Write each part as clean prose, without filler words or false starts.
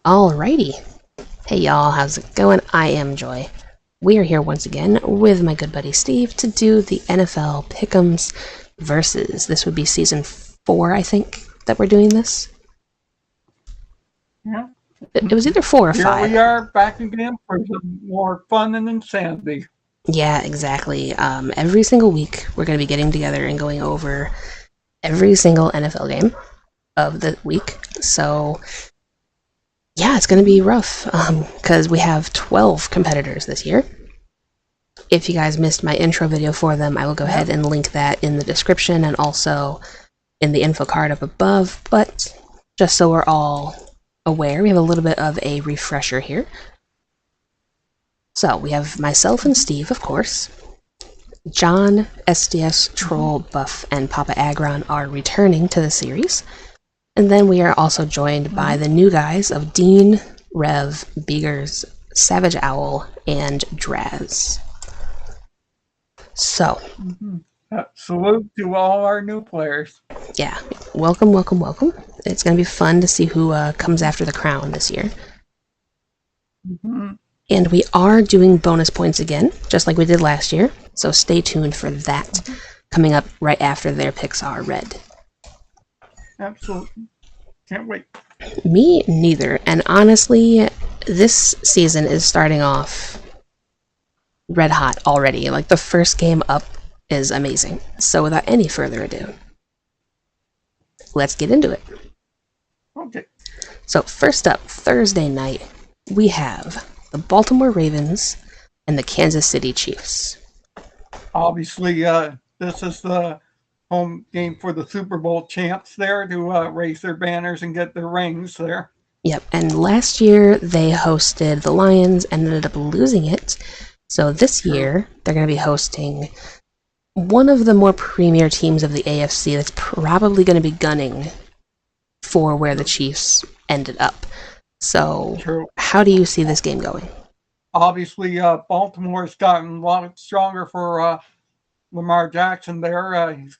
Alrighty. Hey y'all, how's it going? I am Joy. We are here once again with my good buddy Steve to do the NFL Pick Ems versus. This would be season 4, I think, that we're doing this. Yeah. It was either 4 or 5. Here we are back again for some more fun and insanity. Yeah, exactly. Every single week we're going to be getting together and going over every single NFL game of the week. So yeah, it's going to be rough because we have 12 competitors this year. If you guys missed my intro video for them, I will go ahead and link that in the description and also in the info card up above. But just so we're all aware, we have a little bit of a refresher here. So we have myself and Steve, of course. John, SDS, Troll, Buff, and Papa Agron are returning to the series. And then we are also joined by the new guys of Dean, Rev, Beegers, Savage Owl, and Draz. So, Salute to all our new players. yeah, welcome, welcome, welcome. It's going to be fun to see who comes after the crown this year. And we are doing bonus points again, just like we did last year. So stay tuned for that coming up right after their picks are read. Absolutely. Can't wait. Me neither. And honestly, this season is starting off red hot already. Like, the first game up is amazing. So without any further ado, let's get into it. Okay. So first up, Thursday night, we have the Baltimore Ravens and the Kansas City Chiefs. Obviously, this is the home game for the Super Bowl champs there to raise their banners and get their rings there. Yep, and last year they hosted the Lions and ended up losing it. So this year they're going to be hosting one of the more premier teams of the AFC that's probably going to be gunning for where the Chiefs ended up. So how do you see this game going? Obviously, Baltimore's gotten a lot stronger for Lamar Jackson there. He's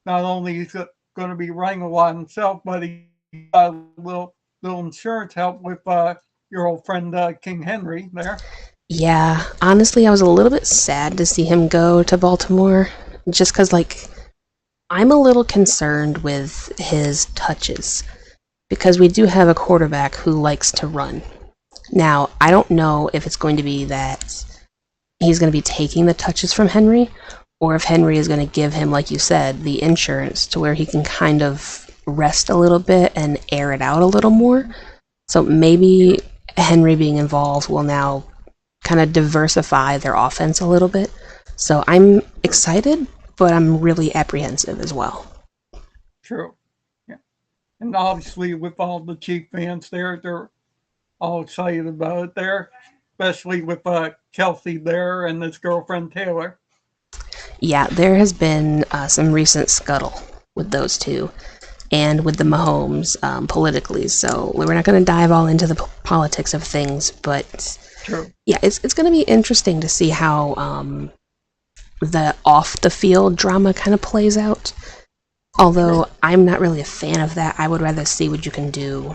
not only going to be running a lot himself, but he got a little insurance help with your old friend King Henry there. Yeah, honestly, I was a little bit sad to see him go to Baltimore, just because, like, I'm a little concerned with his touches, because we do have a quarterback who likes to run. Now, I don't know if it's going to be that he's going to be taking the touches from Henry, or if Henry is going to give him, like you said, the insurance to where he can kind of rest a little bit and air it out a little more. So maybe Henry being involved will now kind of diversify their offense a little bit. So I'm excited, but I'm really apprehensive as well. True. Yeah. And obviously with all the Chief fans there, they're all excited about it there, especially with Kelsey there and his girlfriend Taylor. Yeah, there has been some recent scuttle with those two and with the Mahomes politically. So we're not going to dive all into the politics of things, but yeah, it's going to be interesting to see how the off-the-field drama kind of plays out. Although I'm not really a fan of that. I would rather see what you can do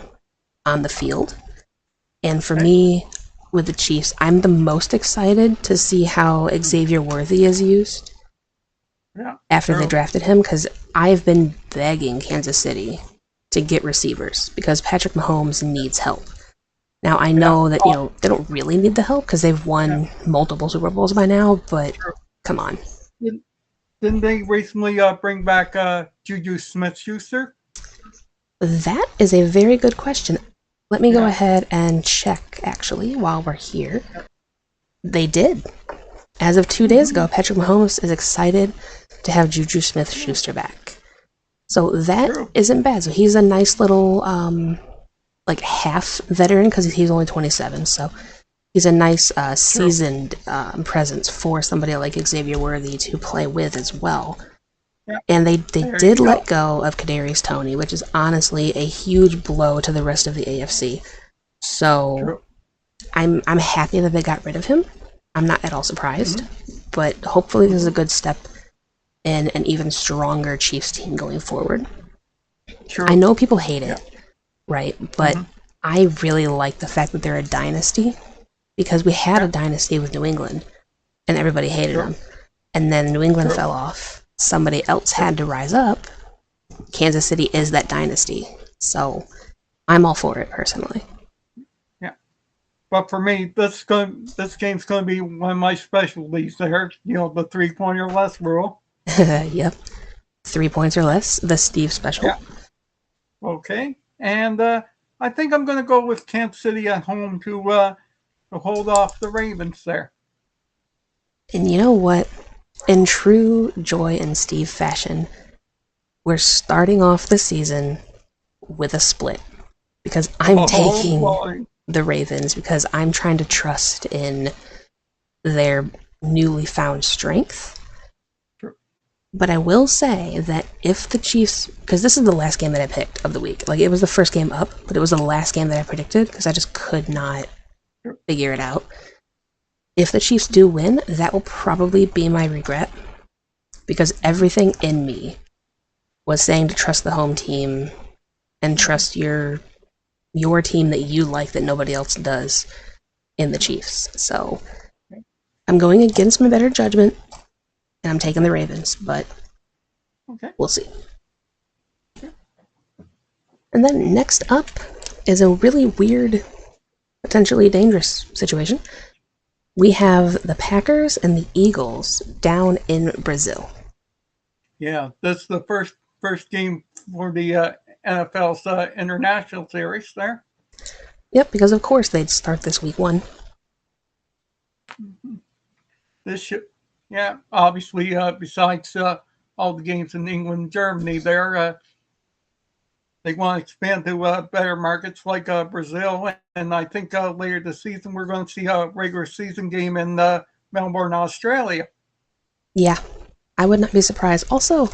on the field. And for me, with the Chiefs, I'm the most excited to see how Xavier Worthy is used after they drafted him, because I've been begging Kansas City to get receivers because Patrick Mahomes needs help. Now, I know that, you know, they don't really need the help because they've won multiple Super Bowls by now, but come on. Didn't they recently bring back Juju Smith-Schuster? That is a very good question. Let me go ahead and check, actually, while we're here. They did. As of 2 days ago, Patrick Mahomes is excited to have Juju Smith-Schuster back. So that isn't bad. So he's a nice little, like, half veteran, because he's only 27, so he's a nice seasoned presence for somebody like Xavier Worthy to play with as well. And they did let go of Kadarius Toney, which is honestly a huge blow to the rest of the AFC. So I'm happy that they got rid of him. I'm not at all surprised, but hopefully this is a good step in an even stronger Chiefs team going forward. I know people hate it, right? But I really like the fact that they're a dynasty, because we had a Yeah. dynasty with New England, and everybody hated Sure. them. And then New England Sure. fell off. Somebody else had to rise up. Kansas City is that dynasty. So I'm all for it, personally. Yeah. But for me, this game's going to be one of my specialties there. You know, the 3-point or less rule. Yep. 3 points or less, the Steve special. Yeah. Okay. And I think I'm going to go with Kansas City at home to hold off the Ravens there. And you know what? In true Joy and Steve fashion, we're starting off the season with a split. Because I'm taking the Ravens, because I'm trying to trust in their newly found strength. True. But I will say that if the Chiefs, because this is the last game that I picked of the week, like it was the first game up, but it was the last game that I predicted because I just could not figure it out. If the Chiefs do win, that will probably be my regret, because everything in me was saying to trust the home team and trust your team that you like that nobody else does in the Chiefs. So I'm going against my better judgment, and I'm taking the Ravens, but we'll see. And then next up is a really weird, potentially dangerous situation. We have the Packers and the Eagles down in Brazil. Yeah, that's the first game for the NFL's international series there. Yep, because of course they'd start this week 1. This should, yeah, obviously besides all the games in England and Germany there, they want to expand to better markets like Brazil, and I think later this season we're going to see a regular season game in Melbourne, Australia. Yeah, I would not be surprised. Also,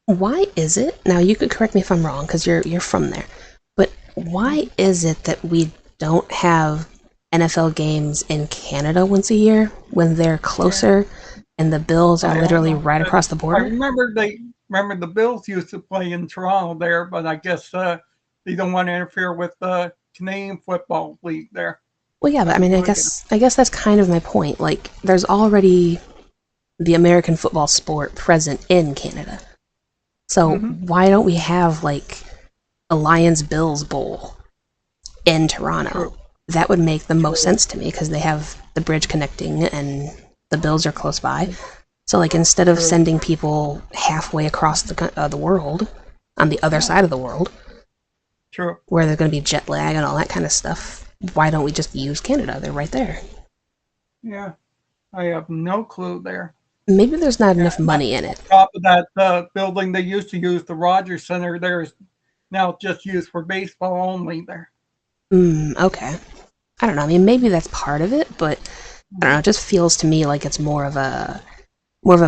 why is it, now you could correct me if I'm wrong because you're from there, but why is it that we don't have NFL games in Canada once a year when they're closer and the Bills are literally right across the border? I remember the Bills used to play in Toronto there, but I guess they don't want to interfere with the Canadian Football League there. Well, yeah, but I mean, I guess that's kind of my point. Like, there's already the American football sport present in Canada. So why don't we have, like, a Lions-Bills Bowl in Toronto? True. That would make the most sense to me, because they have the bridge connecting and the Bills are close by. So, like, instead of sending people halfway across the world, on the other side of the world, True. where there's going to be jet lag and all that kind of stuff, why don't we just use Canada? They're right there. Yeah, I have no clue there. Maybe there's not enough money in it. Top of that building they used to use, the Rogers Center, there is now just used for baseball only there. Okay. I don't know. I mean, maybe that's part of it, but I don't know. It just feels to me like it's more of a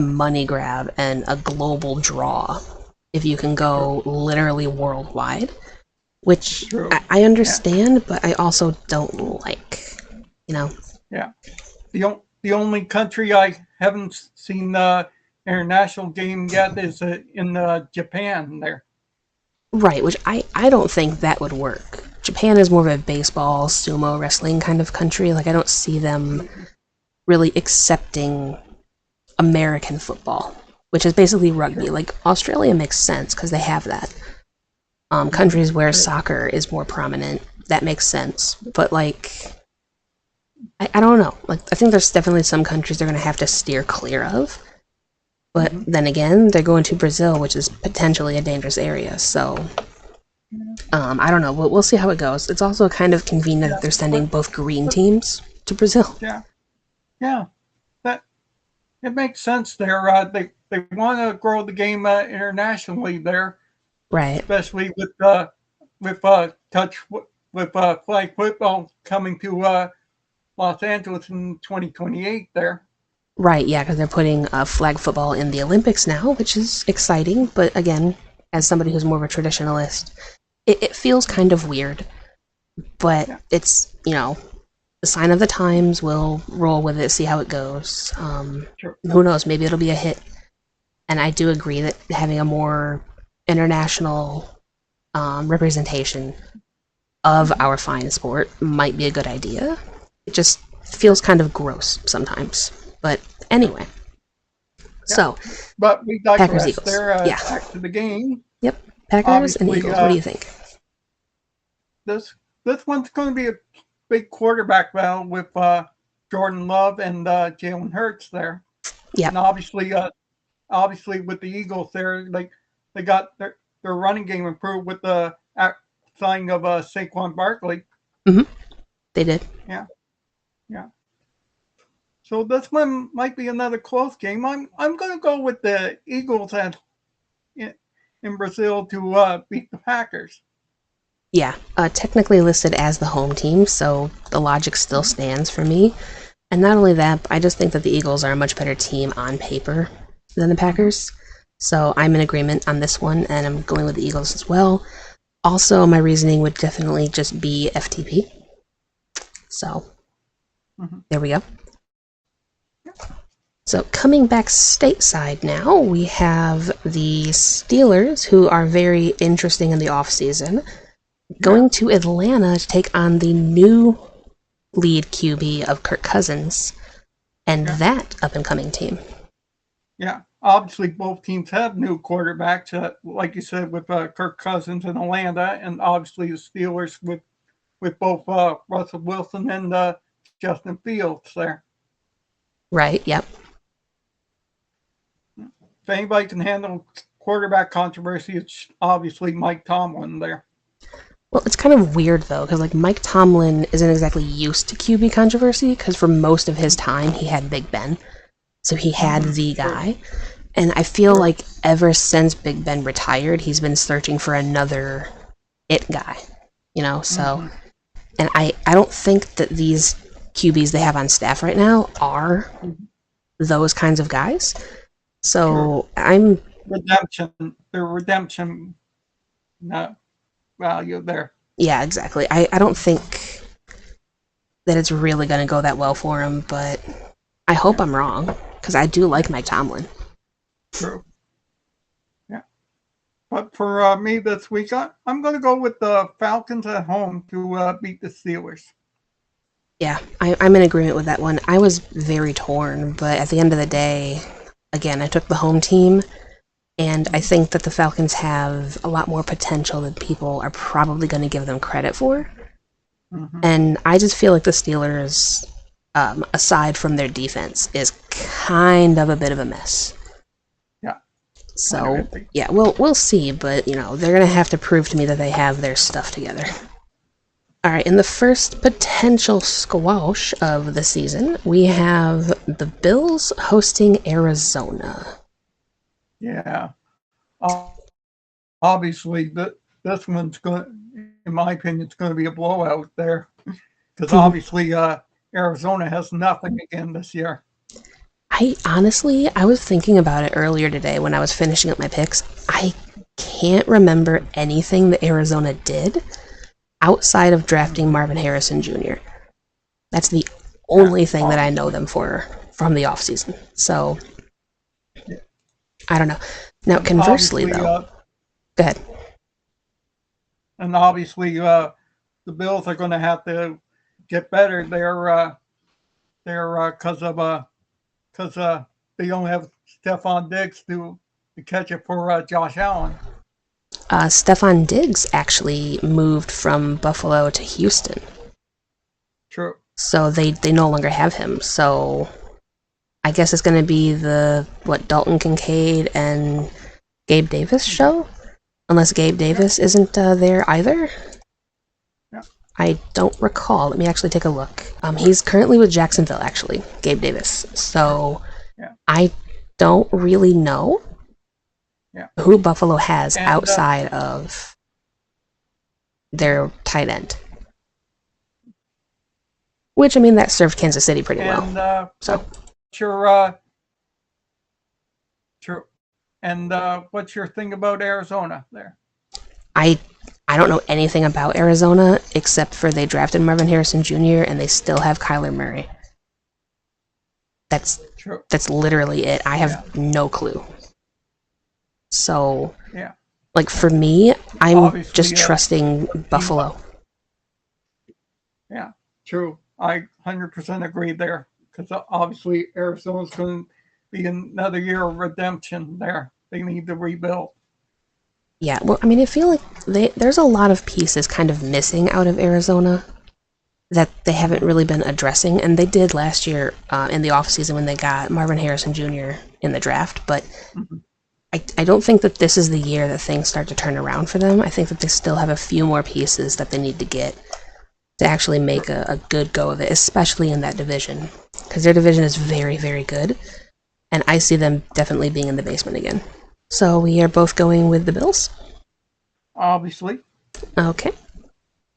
money grab and a global draw if you can go literally worldwide, which I understand, but I also don't like, you know? Yeah. The only country I haven't seen the international game yet is in Japan there. Right, which I don't think that would work. Japan is more of a baseball, sumo wrestling kind of country. Like, I don't see them really accepting American football, which is basically rugby. Like, Australia makes sense because they have that. Countries where soccer is more prominent, that makes sense. But, like, I don't know. Like, I think there's definitely some countries they're going to have to steer clear of. But then again, they're going to Brazil, which is potentially a dangerous area. So, I don't know. We'll see how it goes. It's also kind of convenient that they're sending both green teams to Brazil. Yeah. It makes sense there. They want to grow the game internationally there, Right. especially with flag football coming to Los Angeles in 2028 there. Right, yeah, because they're putting flag football in the Olympics now, which is exciting. But again, as somebody who's more of a traditionalist, it feels kind of weird. But it's, you know, the sign of the times. We'll roll with it, see how it goes. Who knows, maybe it'll be a hit. And I do agree that having a more international representation of our fine sport might be a good idea. It just feels kind of gross sometimes. But anyway. So, but we Packers, digress. Eagles. They're back to the game. Yep, Packers and Obviously, Eagles. What do you think? This one's going to be a big quarterback battle with Jordan Love and Jalen Hurts there. Yeah, and obviously with the Eagles, they got their running game improved with the signing of Saquon Barkley. They did. Yeah. So this one might be another close game. I'm going to go with the Eagles in Brazil to beat the Packers. Yeah, technically listed as the home team, so the logic still stands for me. And not only that, I just think that the Eagles are a much better team on paper than the Packers. So I'm in agreement on this one, and I'm going with the Eagles as well. Also, my reasoning would definitely just be FTP. So, there we go. So coming back stateside now, we have the Steelers, who are very interesting in the offseason, going to Atlanta to take on the new lead QB of Kirk Cousins and that up-and-coming team. Yeah, obviously both teams have new quarterbacks, like you said, with Kirk Cousins in Atlanta, and obviously the Steelers with both Russell Wilson and Justin Fields there. Right, yep. If anybody can handle quarterback controversy, it's obviously Mike Tomlin there. Well, it's kind of weird, though, because like Mike Tomlin isn't exactly used to QB controversy, because for most of his time, he had Big Ben. So he had the guy. And I feel like ever since Big Ben retired, he's been searching for another it guy. You know, so... And I don't think that these QBs they have on staff right now are those kinds of guys. So I'm... redemption value there. Yeah, exactly. I don't think that it's really going to go that well for him, but I hope I'm wrong, because I do like Mike Tomlin. True. Yeah. But for me this week, I'm going to go with the Falcons at home to beat the Steelers. Yeah, I'm in agreement with that one. I was very torn, but at the end of the day, again, I took the home team, and I think that the Falcons have a lot more potential than people are probably going to give them credit for. And I just feel like the Steelers, aside from their defense, is kind of a bit of a mess. Yeah. So, yeah, we'll see, but, you know, they're going to have to prove to me that they have their stuff together. All right, in the first potential squash of the season, we have the Bills hosting Arizona. Yeah. Obviously, this one's going, in my opinion, it's going to be a blowout there. Because obviously, Arizona has nothing again this year. I was thinking about it earlier today when I was finishing up my picks. I can't remember anything that Arizona did outside of drafting Marvin Harrison Jr. That's the only thing that I know them for from the offseason. So, I don't know. Now, conversely, though... Go ahead. And obviously, the Bills are going to have to get better there because they don't have Stephon Diggs to catch it for Josh Allen. Stephon Diggs actually moved from Buffalo to Houston. True. So they no longer have him. So I guess it's going to be the Dalton Kincaid and Gabe Davis show, unless Gabe Davis isn't there either. Yeah. I don't recall. Let me actually take a look. He's currently with Jacksonville, actually, Gabe Davis. So I don't really know who Buffalo has outside of their tight end. Which, I mean, that served Kansas City pretty well. So, true. And what's your thing about Arizona there? I don't know anything about Arizona except for they drafted Marvin Harrison Jr. and they still have Kyler Murray. That's true. That's literally it. I have no clue. So, like for me, I'm just trusting Buffalo. Yeah, true. I 100% agree there because obviously Arizona's going to be another year of redemption there. They need to rebuild. Yeah, well, I mean, I feel like there's a lot of pieces kind of missing out of Arizona that they haven't really been addressing, and they did last year in the offseason when they got Marvin Harrison Jr. in the draft, but Mhm. I don't think that this is the year that things start to turn around for them. I think that they still have a few more pieces that they need to get to actually make a good go of it, especially in that division, because their division is very, very good, and I see them definitely being in the basement again. So we are both going with the Bills? Obviously. Okay.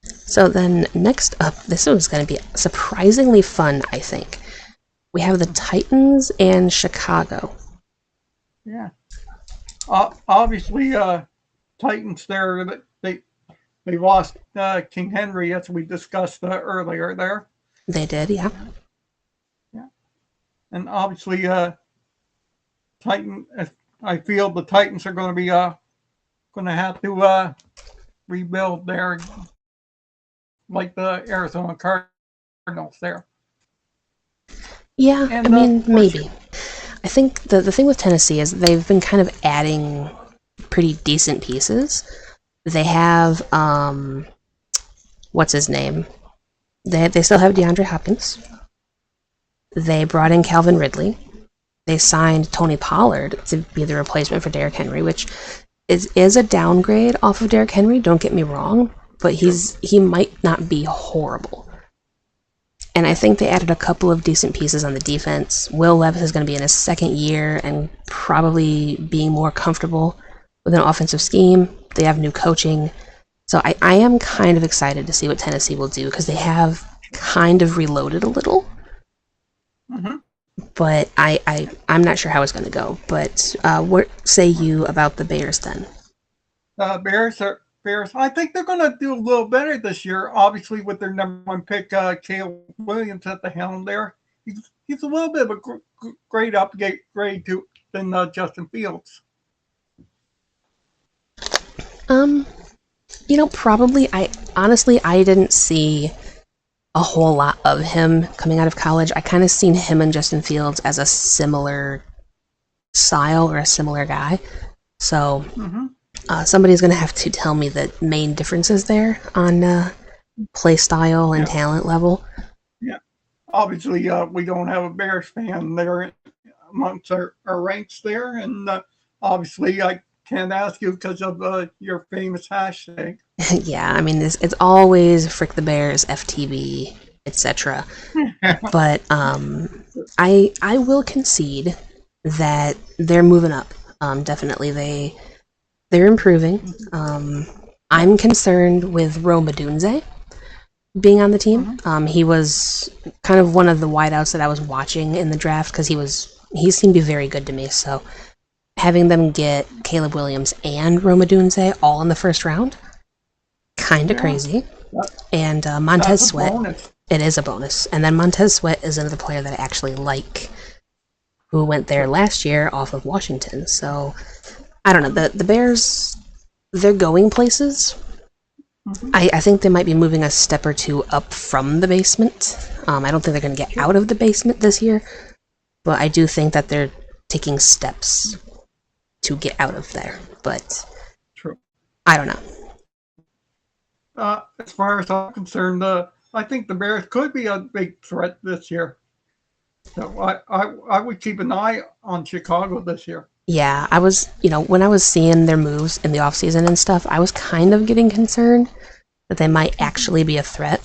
So then next up, this one's going to be surprisingly fun, I think. We have the Titans and Chicago. Yeah. Obviously, Titans there, they lost King Henry, as we discussed earlier there. They did, yeah. Yeah. And obviously, Titan, I feel the Titans are going to be going to have to rebuild there, like the Arizona Cardinals there. Yeah, I And mean, maybe. I think the thing with Tennessee is they've been kind of adding pretty decent pieces. They have, what's his name? They still have DeAndre Hopkins. They brought in Calvin Ridley. They signed Tony Pollard to be the replacement for Derrick Henry, which is a downgrade off of Derrick Henry, don't get me wrong, but he might not be horrible. And I think they added a couple of decent pieces on the defense. Will Levis is going to be in his second year and probably being more comfortable with an offensive scheme. They have new coaching. So I am kind of excited to see what Tennessee will do because they have kind of reloaded a little. Mm-hmm. But I'm not sure how it's going to go. But what say you about the Bears then? Bears. I think they're going to do a little better this year. Obviously, with their number one pick, Caleb Williams at the helm there. He's a little bit of a great upgrade than Justin Fields. Probably I didn't see a whole lot of him coming out of college. I kind of seen him and Justin Fields as a similar style or a similar guy. So somebody's going to have to tell me the main differences there on play style and talent level. Yeah. Obviously, we don't have a Bears fan there amongst our ranks there. And obviously, I can't ask you because of your famous hashtag. Yeah, I mean, it's always Frick the Bears, FTB, etc. But I will concede that they're moving up. Definitely, they're improving. I'm concerned with Rome Odunze being on the team. He was kind of one of the wideouts that I was watching in the draft because he seemed to be very good to me. So having them get Caleb Williams and Rome Odunze all in the first round, kind of crazy. And Montez Sweat, it is a bonus. And then Montez Sweat is another player that I actually like, who went there last year off of Washington. So I don't know. The Bears, they're going places. I think they might be moving a step or two up from the basement. I don't think they're going to get out of the basement this year, but I do think that they're taking steps to get out of there. But I don't know. As far as I'm concerned, I think the Bears could be a big threat this year. So I would keep an eye on Chicago this year. Yeah, I was, when I was seeing their moves in the offseason and stuff, I was kind of getting concerned that they might actually be a threat.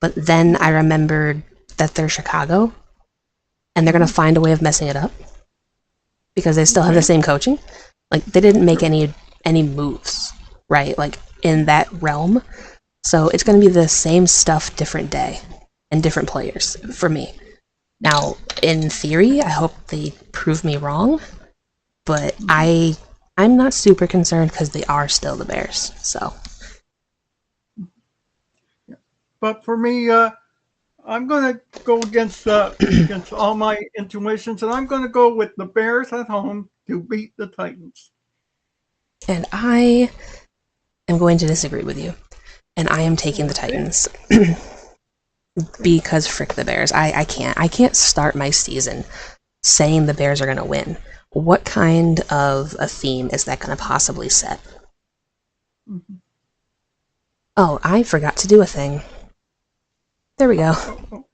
But then I remembered that they're Chicago, and they're going to find a way of messing it up because they still have the same coaching. Like, they didn't make any moves, right? Like, in that realm. So it's going to be the same stuff, different day, and different players for me. Now, in theory, I hope they prove me wrong, but I'm not super concerned because they are still the Bears. So, but for me, I'm going to go against all my intuitions, and I'm going to go with the Bears at home to beat the Titans. And I am going to disagree with you, and I am taking the Titans. because frick the Bears. I can't start my season saying the Bears are going to win. What kind of a theme is that going to possibly set? Mm-hmm. Oh, I forgot to do a thing. There we go.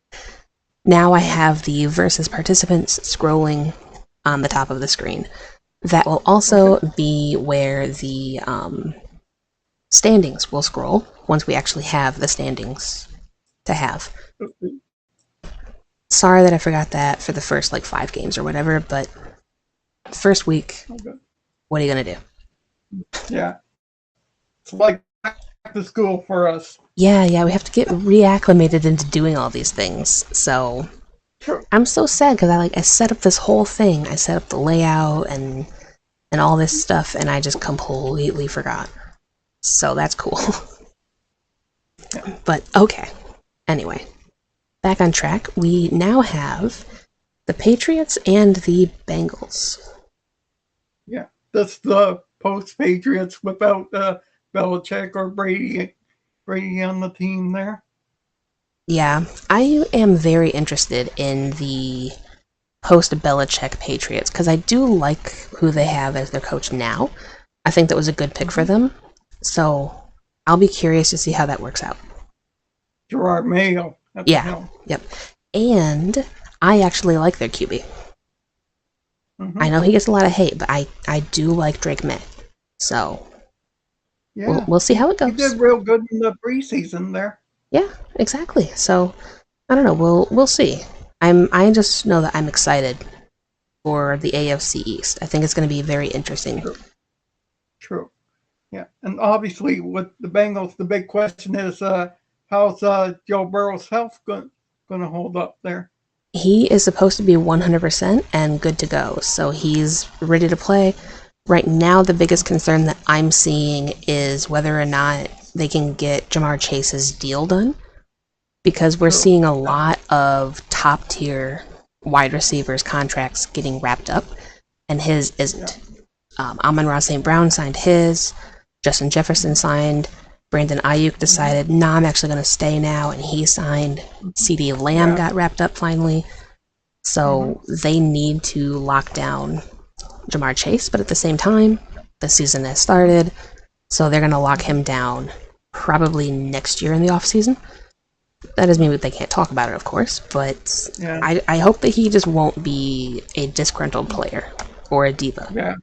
Now I have the versus participants scrolling on the top of the screen. That will also be where the standings will scroll once we actually have the standings to have. Sorry that I forgot that for the first 5 games or whatever, but first week, what are you gonna do? Yeah, it's like back to school for us. Yeah, we have to get reacclimated into doing all these things. So I'm so sad because I set up this whole thing. I set up the layout and all this stuff, and I just completely forgot. So that's cool. But okay. Anyway, back on track. We now have the Patriots and the Bengals. Yeah, that's the post-Patriots without Belichick or Brady on the team there. Yeah, I am very interested in the post-Belichick Patriots because I do like who they have as their coach now. I think that was a good pick for them. So I'll be curious to see how that works out. Gerard Mayo. Yeah, yep. And I actually like their QB. Mm-hmm. I know he gets a lot of hate, but I do like Drake May. So yeah, we'll see how it goes. He did real good in the preseason there. Yeah, exactly. So I don't know. We'll see. I just know that I'm excited for the AFC East. I think it's going to be very interesting. True. Yeah, and obviously with the Bengals, the big question is how's Joe Burrow's health going to hold up there? He is supposed to be 100% and good to go, so he's ready to play. Right now, the biggest concern that I'm seeing is whether or not they can get Jamar Chase's deal done, because we're seeing a lot of top-tier wide receivers' contracts getting wrapped up, and his isn't. Amon-Ra St. Brown signed his, Justin Jefferson signed, Brandon Ayuk decided, I'm actually going to stay now, and he signed. CeeDee Lamb got wrapped up finally. So they need to lock down Jamar Chase, but at the same time, the season has started, so they're going to lock him down probably next year in the offseason. That doesn't mean that they can't talk about it, of course, but I hope that he just won't be a disgruntled player or a diva. Yeah.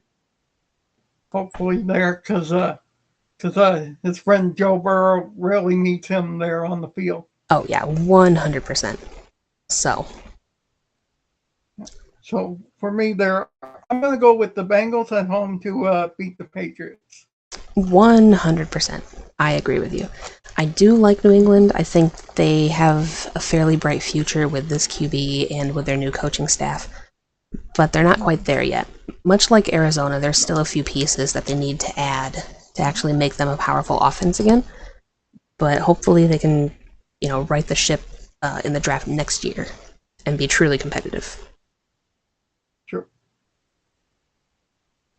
Hopefully there, because his friend Joe Burrow really needs him there on the field. Oh, yeah, 100%. So for me there, I'm going to go with the Bengals at home to beat the Patriots. 100%. I agree with you. I do like New England. I think they have a fairly bright future with this QB and with their new coaching staff. But they're not quite there yet. Much like Arizona, there's still a few pieces that they need to add to actually make them a powerful offense again. But hopefully they can, right the ship in the draft next year and be truly competitive. Sure.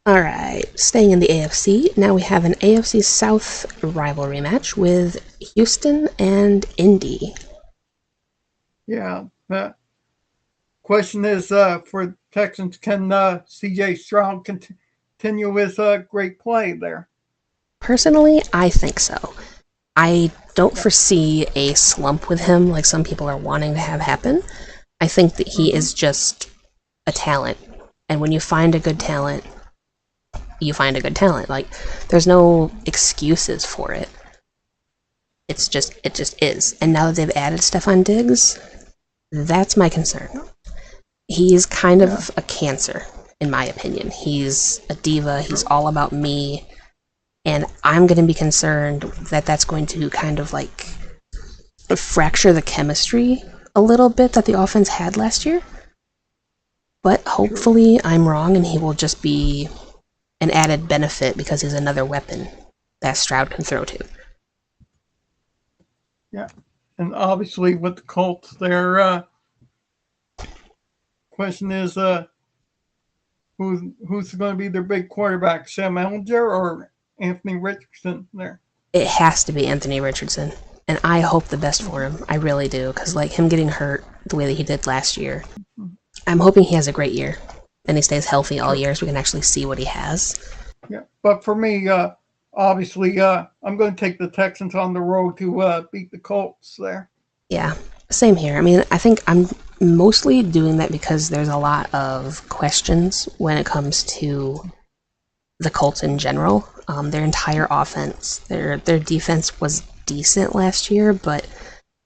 All right, staying in the AFC, now we have an AFC South rivalry match with Houston and Indy. Yeah. Question is for Texans, can C.J. Stroud continue his great play there? Personally, I think so. I don't foresee a slump with him like some people are wanting to have happen. I think that he is just a talent. And when you find a good talent, you find a good talent. There's no excuses for it. It just is. And now that they've added Stephon Diggs, that's my concern. He's kind of a cancer, in my opinion. He's a diva. He's all about me. And I'm going to be concerned that that's going to kind of fracture the chemistry a little bit that the offense had last year. But hopefully I'm wrong and he will just be an added benefit because he's another weapon that Stroud can throw to. Yeah. And obviously with the Colts, their question is who's going to be their big quarterback, Sam Ellinger or Anthony Richardson there? It has to be Anthony Richardson. and I hope the best for him. I really do, because like him getting hurt the way that he did last year, I'm hoping he has a great year and he stays healthy all year so we can actually see what he has. Yeah, but for me, obviously, I'm going to take the Texans on the road to beat the Colts there. Yeah, same here. I mean, I think I'm mostly doing that because there's a lot of questions when it comes to the Colts in general. Their entire offense, their defense was decent last year, but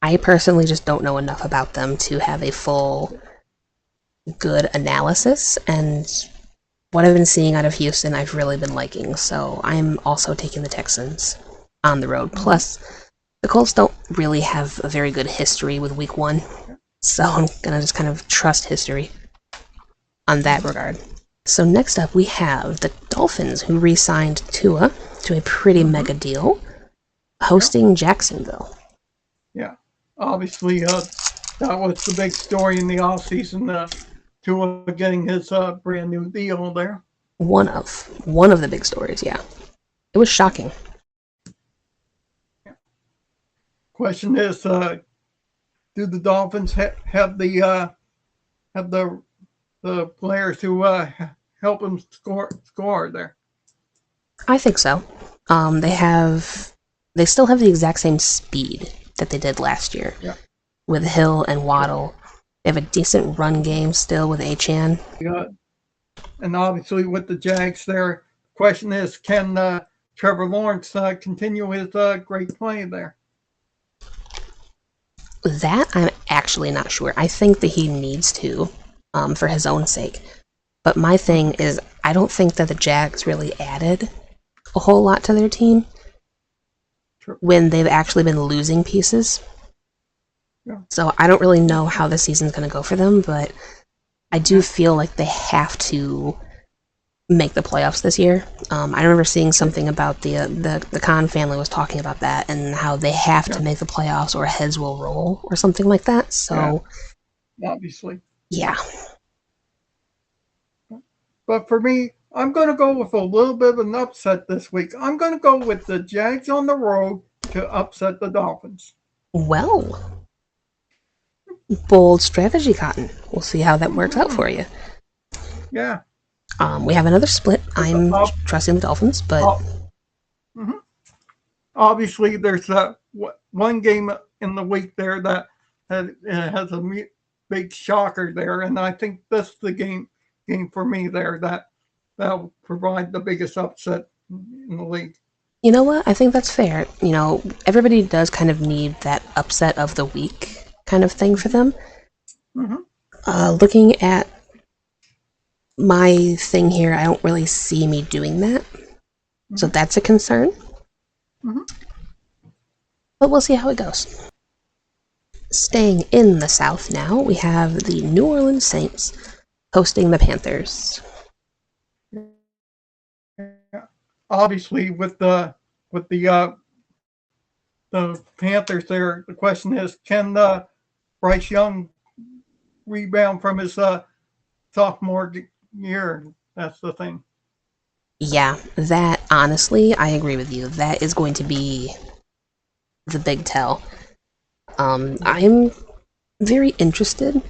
I personally just don't know enough about them to have a full good analysis, and what I've been seeing out of Houston I've really been liking, so I'm also taking the Texans on the road. Plus, the Colts don't really have a very good history with week 1, so I'm gonna just kind of trust history on that regard. So next up we have the Dolphins, who re-signed Tua to a pretty mega deal, hosting Jacksonville. Yeah, obviously that was the big story in the offseason, Tua getting his brand new deal there. One of the big stories, yeah. It was shocking. Question is, do the Dolphins have the players to help them score there? I think so. They still have the exact same speed that they did last year. Yeah. With Hill and Waddle. They have a decent run game still with Achane. Yeah. And obviously with the Jags there, question is, can Trevor Lawrence continue his great play there? That I'm actually not sure. I think that he needs to, for his own sake. But my thing is, I don't think that the Jags really added a whole lot to their team when they've actually been losing pieces. Yeah. So I don't really know how the season's going to go for them, but I do feel like they have to make the playoffs this year. I remember seeing something about the Khan family was talking about that and how they have to make the playoffs or heads will roll or something like that. So obviously. Yeah. But for me, I'm going to go with a little bit of an upset this week. I'm going to go with the Jags on the road to upset the Dolphins. Well, bold strategy, Cotton. We'll see how that works out for you. Yeah. We have another split. I'm trusting the Dolphins, but obviously there's one game in the week there that has a big shocker there, and I think that's the game for me there that'll provide the biggest upset in the league. You know what? I think that's fair. You know, everybody does kind of need that upset of the week kind of thing for them. Looking at my thing here, I don't really see me doing that. So that's a concern. But we'll see how it goes. Staying in the South now, we have the New Orleans Saints hosting the Panthers. Obviously, with the Panthers there, the question is, can Bryce Young rebound from his sophomore year? That's the thing. Yeah, that, honestly, I agree with you. That is going to be the big tell. I'm very interested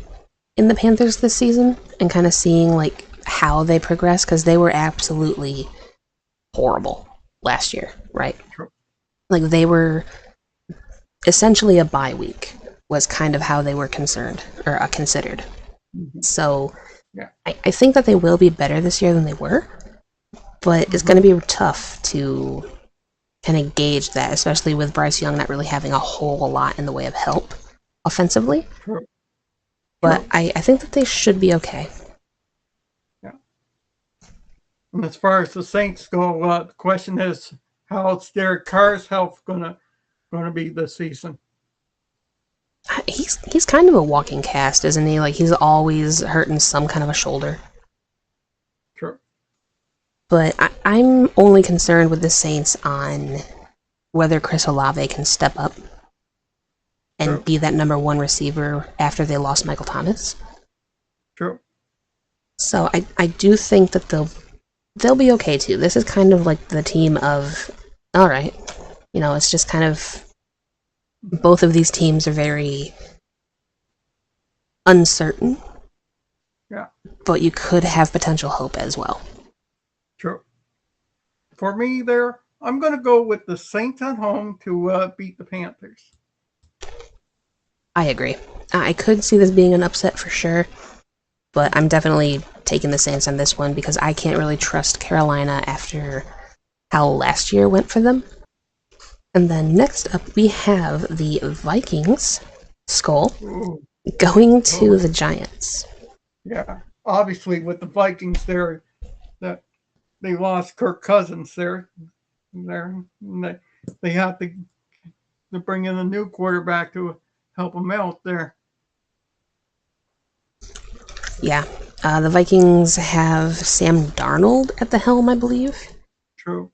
in the Panthers this season and kind of seeing like how they progress, because they were absolutely horrible last year, right? True. Like they were essentially a bye week was kind of how they were concerned or considered. So I think that they will be better this year than they were, but it's going to be tough to kind of gauge that, especially with Bryce Young not really having a whole lot in the way of help offensively. True. But I think that they should be okay. Yeah. And as far as the Saints go, the question is, how's Derek Carr's health gonna be this season? He's kind of a walking cast, isn't he? Like he's always hurting some kind of a shoulder. True. But I'm only concerned with the Saints on whether Chris Olave can step up and be that number one receiver after they lost Michael Thomas. True. So I do think that they'll be okay too. This is kind of like the team of, all right, you know, it's just kind of Both of these teams are very uncertain, Yeah, but you could have potential hope as well. true. For me, there, I'm going to go with the Saints at home to beat the Panthers. I agree. I could see this being an upset for sure, but I'm definitely taking the Saints on this one because I can't really trust Carolina after how last year went for them. And then next up, we have the Vikings, Skull, Ooh, going to the Giants. yeah, obviously with the Vikings there, that they lost Kirk Cousins there. They have to bring in a new quarterback to help them out there. Yeah, the Vikings have Sam Darnold at the helm, I believe, True.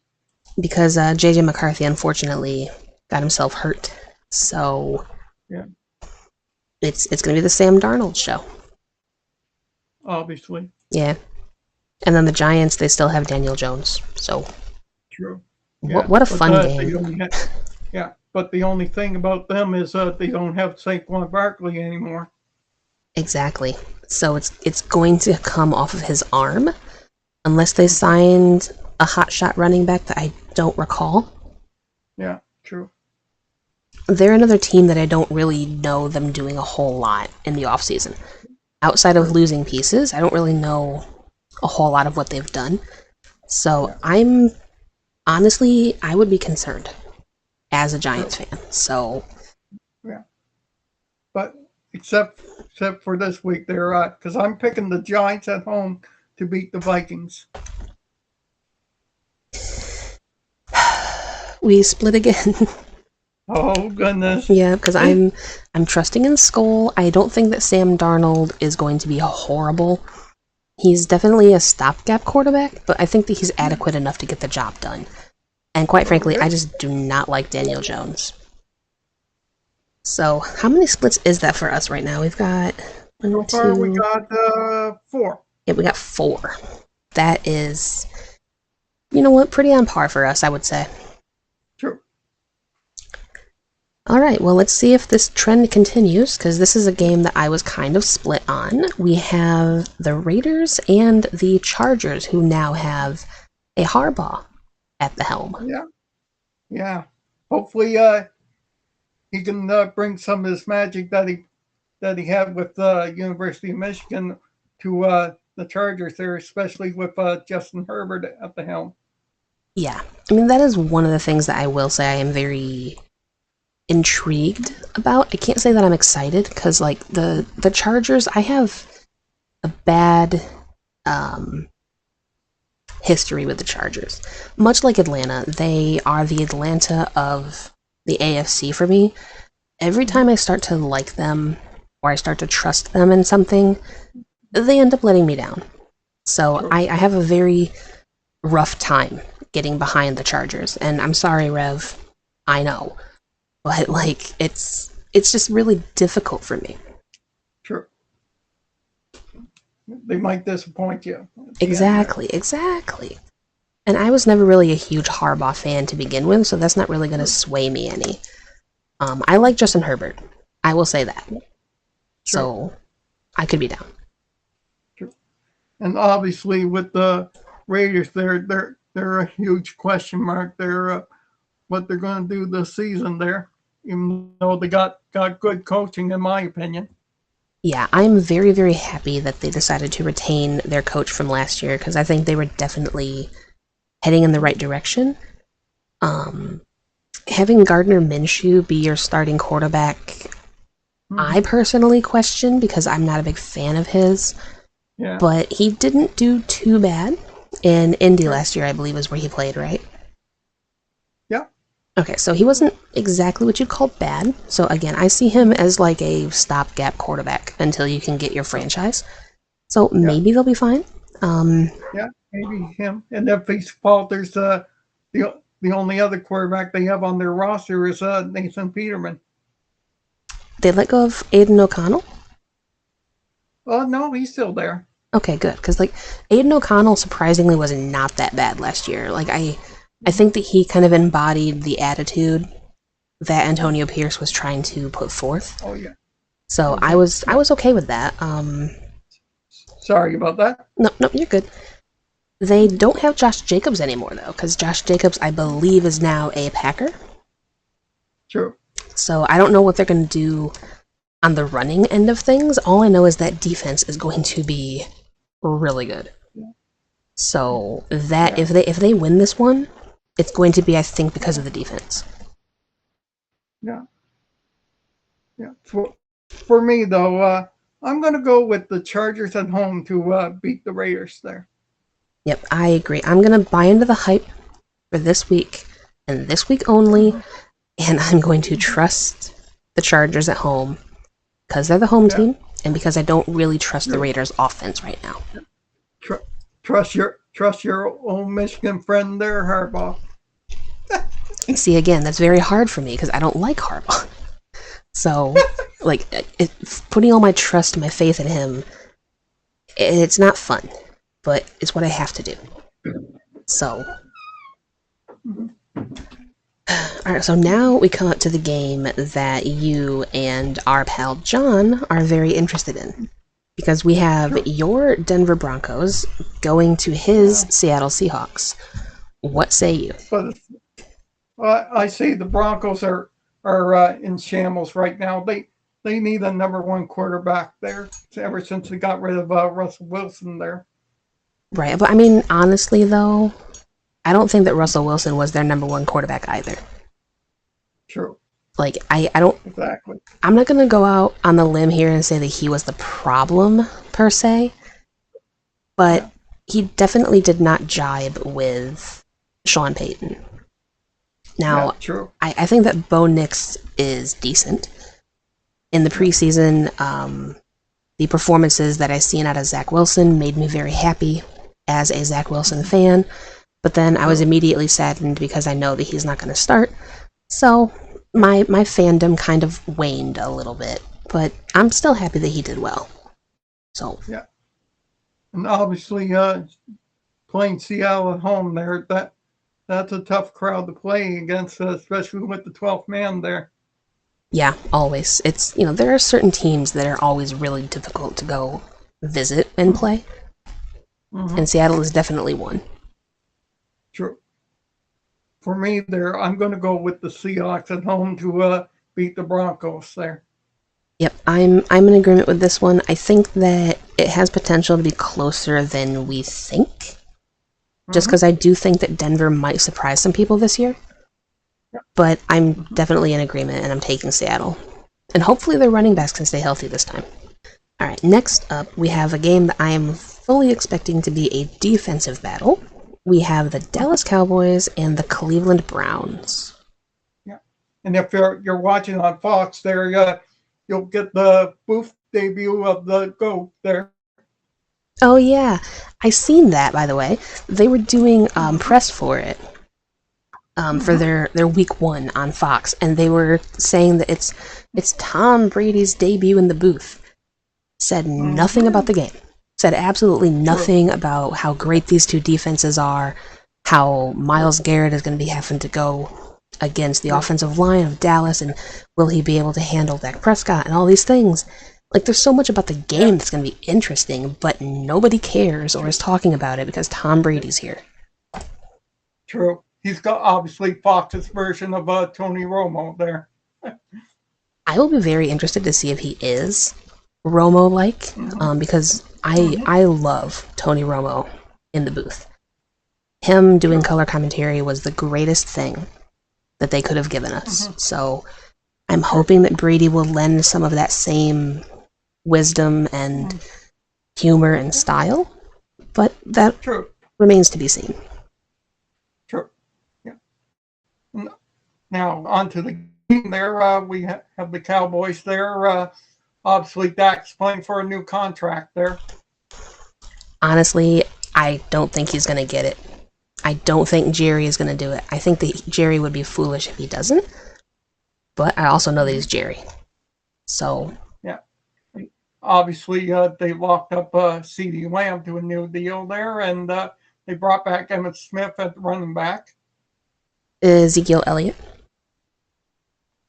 because J.J. McCarthy unfortunately got himself hurt. So Yeah, it's going to be the Sam Darnold show. obviously. Yeah. And then the Giants, they still have Daniel Jones. So True. Yeah, what a but, fun game. Yeah, but the only thing about them is they don't have Saquon Barkley anymore. Exactly. So it's going to come off of his arm, unless they signed a hotshot running back that I don't recall. Yeah, true. They're another team that I don't really know them doing a whole lot in the offseason. Outside of losing pieces, I don't really know a whole lot of what they've done. So I'm honestly, I would be concerned as a Giants fan. So Yeah, but except for this week, they're because I'm picking the Giants at home to beat the Vikings. we split again. Oh goodness. Yeah, because I'm trusting in Skull. I don't think that Sam Darnold is going to be horrible. He's definitely a stopgap quarterback, but I think that he's adequate enough to get the job done. And quite frankly, I just do not like Daniel Jones. So, how many splits is that for us right now? We've got So far, we got 4. Yeah, we got 4. That is, you know what, pretty on par for us, I would say. True. Alright, well, let's see if this trend continues, because this is a game that I was kind of split on. We have the Raiders and the Chargers, who now have a Harbaugh at the helm. Yeah. Yeah. Hopefully, he can bring some of his magic that he had with University of Michigan to the Chargers there, especially with Justin Herbert at the helm. Yeah, I mean, that is one of the things that I will say I am very intrigued about. I can't say that I'm excited, because, like, the Chargers, I have a bad history with the Chargers. Much like Atlanta, they are the Atlanta of the AFC for me. Every time I start to like them, or I start to trust them in something, they end up letting me down. So I have a very rough time getting behind the Chargers. And I'm sorry, Rev, I know. But, like, it's just really difficult for me. Sure. They might disappoint you. Exactly. And I was never really a huge Harbaugh fan to begin with, so that's not really going to sway me any. I like Justin Herbert. I will say that. Sure. So I could be down. Sure. And obviously with the Raiders, they're a huge question mark. They're what they're going to do this season there, even though they got good coaching, in my opinion. Yeah, I'm very, very happy that they decided to retain their coach from last year, because I think they were definitely heading in the right direction. Having Gardner Minshew be your starting quarterback, I personally question, because I'm not a big fan of his. Yeah. But he didn't do too bad. In Indy last year, I believe, is where he played, right? Yeah. Okay, so he wasn't exactly what you'd call bad. So again, I see him as like a stopgap quarterback until you can get your franchise. So maybe they'll be fine. Yeah, maybe him. And if he falters, the only other quarterback they have on their roster is Nathan Peterman. They let go of Aiden O'Connell? No, he's still there. Okay, good. Because, like, Aiden O'Connell surprisingly was not that bad last year. Like, I think that he kind of embodied the attitude that Antonio Pierce was trying to put forth. Oh yeah. So Okay. I was okay with that. Sorry about that. No, you're good. They don't have Josh Jacobs anymore though, because Josh Jacobs, I believe, is now a Packer. True. So I don't know what they're going to do on the running end of things. All I know is that defense is going to be really good. So that if they win this one, it's going to be, I think, because of the defense. Yeah. Yeah. For me though, I'm going to go with the Chargers at home to beat the Raiders there. Yep, I agree. I'm going to buy into the hype for this week and this week only, and I'm going to trust the Chargers at home because they're the home team and because I don't really trust the Raiders' offense right now. Trust your old Michigan friend there, Harbaugh. See, again, that's very hard for me because I don't like Harbaugh. So, like, putting all my trust and my faith in him, it's not fun, but it's what I have to do. So, alright, so now we come up to the game that you and our pal John are very interested in. Because we have your Denver Broncos going to his Seattle Seahawks. What say you? But I say the Broncos are in shambles right now. They need a number one quarterback there ever since they got rid of Russell Wilson there. Right, but I mean, honestly though, I don't think that Russell Wilson was their number one quarterback either. True. Like, I don't... Exactly. I'm not going to go out on the limb here and say that he was the problem, per se. But he definitely did not jibe with Sean Payton. Now, true. I think that Bo Nix is decent. In the preseason, the performances that I seen out of Zach Wilson made me very happy as a Zach Wilson fan. But then I was immediately saddened because I know that he's not going to start. So my fandom kind of waned a little bit. But I'm still happy that he did well. So yeah. And obviously, playing Seattle at home there, that's a tough crowd to play against, especially with the 12th man there. Yeah, always. It's, there are certain teams that are always really difficult to go visit and play. And Seattle is definitely one. True. For me there, I'm going to go with the Seahawks at home to beat the Broncos there. Yep, I'm in agreement with this one. I think that it has potential to be closer than we think. Just because I do think that Denver might surprise some people this year. But I'm definitely in agreement, and I'm taking Seattle. And hopefully their running backs can stay healthy this time. Alright, next up, we have a game that I am fully expecting to be a defensive battle. We have the Dallas Cowboys and the Cleveland Browns. Yeah, and if you're watching on Fox there, you'll get the booth debut of the GOAT there. Oh yeah, I seen that, by the way. They were doing press for it. For their week 1 on Fox, and they were saying that it's Tom Brady's debut in the booth. Said nothing about the game. Said absolutely nothing about how great these two defenses are, how Myles Garrett is going to be having to go against the offensive line of Dallas, and will he be able to handle Dak Prescott and all these things. Like, there's so much about the game that's going to be interesting, but nobody cares or is talking about it because Tom Brady's here. True. He's got, obviously, Fox's version of Tony Romo there. I will be very interested to see if he is Romo-like, because I love Tony Romo in the booth. Him doing color commentary was the greatest thing that they could have given us. So I'm hoping that Brady will lend some of that same wisdom and humor and style, but that remains to be seen. True. Yeah. Now, on to the game there. We have the Cowboys there. Obviously, Dak's playing for a new contract there. Honestly, I don't think he's going to get it. I don't think Jerry is going to do it. I think that Jerry would be foolish if he doesn't. But I also know that he's Jerry. So. Yeah. Obviously, they locked up CeeDee Lamb to a new deal there, and they brought back Emmitt Smith at running back. Ezekiel Elliott.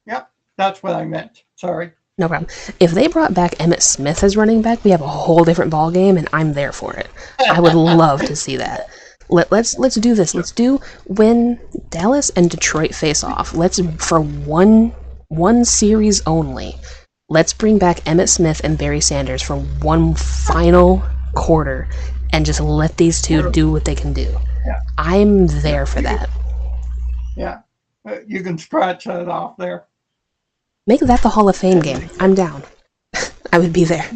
Yep, that's what I meant. Sorry. No problem. If they brought back Emmitt Smith as running back, we have a whole different ball game, and I'm there for it. I would love to see that. Let's do this. Let's do when Dallas and Detroit face off. Let's for one series only. Let's bring back Emmitt Smith and Barry Sanders for one final quarter, and just let these two do what they can do. Yeah. I'm there for that. Yeah, you can scratch that off there. Make that the Hall of Fame game. I'm down. I would be there.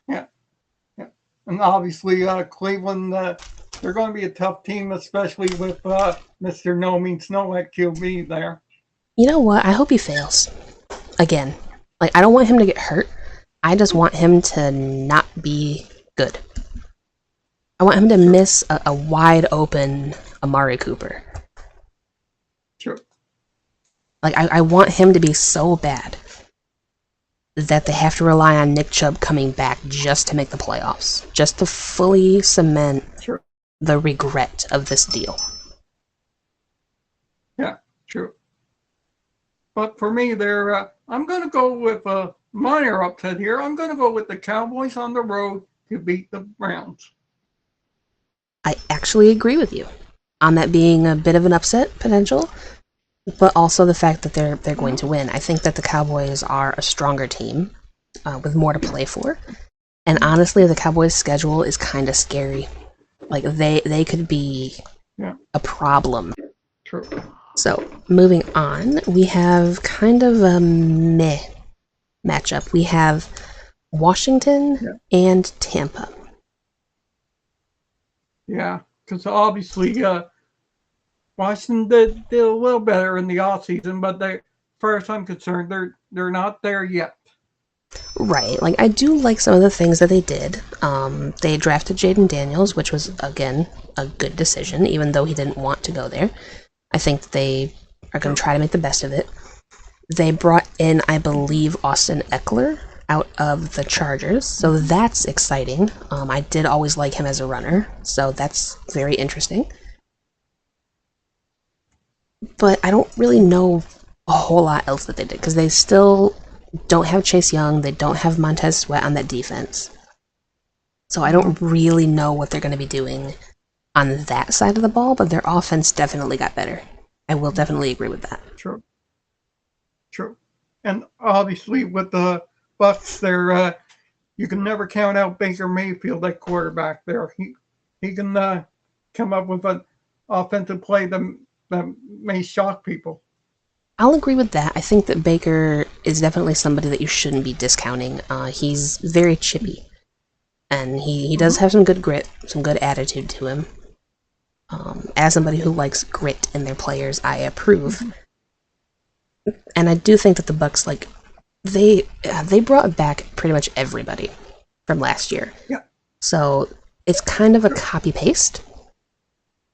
Yeah. And obviously, Cleveland, they're going to be a tough team, especially with Mr. No Means No at QB there. You know what? I hope he fails. Again. Like, I don't want him to get hurt. I just want him to not be good. I want him to miss a wide open Amari Cooper. Sure. Like, I want him to be so bad that they have to rely on Nick Chubb coming back just to make the playoffs. Just to fully cement the regret of this deal. Yeah, true. But for me, I'm going to go with a minor upset here. I'm going to go with the Cowboys on the road to beat the Browns. I actually agree with you on that being a bit of an upset potential, but also the fact that they're going to win. I think that the Cowboys are a stronger team with more to play for. And honestly, the Cowboys' schedule is kind of scary. Like, they could be a problem. True. So, moving on, we have kind of a meh matchup. We have Washington and Tampa. Yeah, because obviously Washington did a little better in the offseason, but as far as I'm concerned, they're not there yet. Right. Like, I do like some of the things that they did. They drafted Jaden Daniels, which was, again, a good decision, even though he didn't want to go there. I think they are going to try to make the best of it. They brought in, I believe, Austin Eckler out of the Chargers, so that's exciting. I did always like him as a runner, so that's very interesting. But I don't really know a whole lot else that they did, because they still don't have Chase Young, they don't have Montez Sweat on that defense. So I don't really know what they're going to be doing on that side of the ball, but their offense definitely got better. I will definitely agree with that. True. And obviously with the BUCS, you can never count out Baker Mayfield at quarterback there. He can come up with an offensive play that may shock people. I'll agree with that. I think that Baker is definitely somebody that you shouldn't be discounting. He's very chippy. And he does have some good grit, some good attitude to him. As somebody who likes grit in their players, I approve. And I do think that the BUCS, like, they brought back pretty much everybody from last year. Yeah. So it's kind of a copy-paste.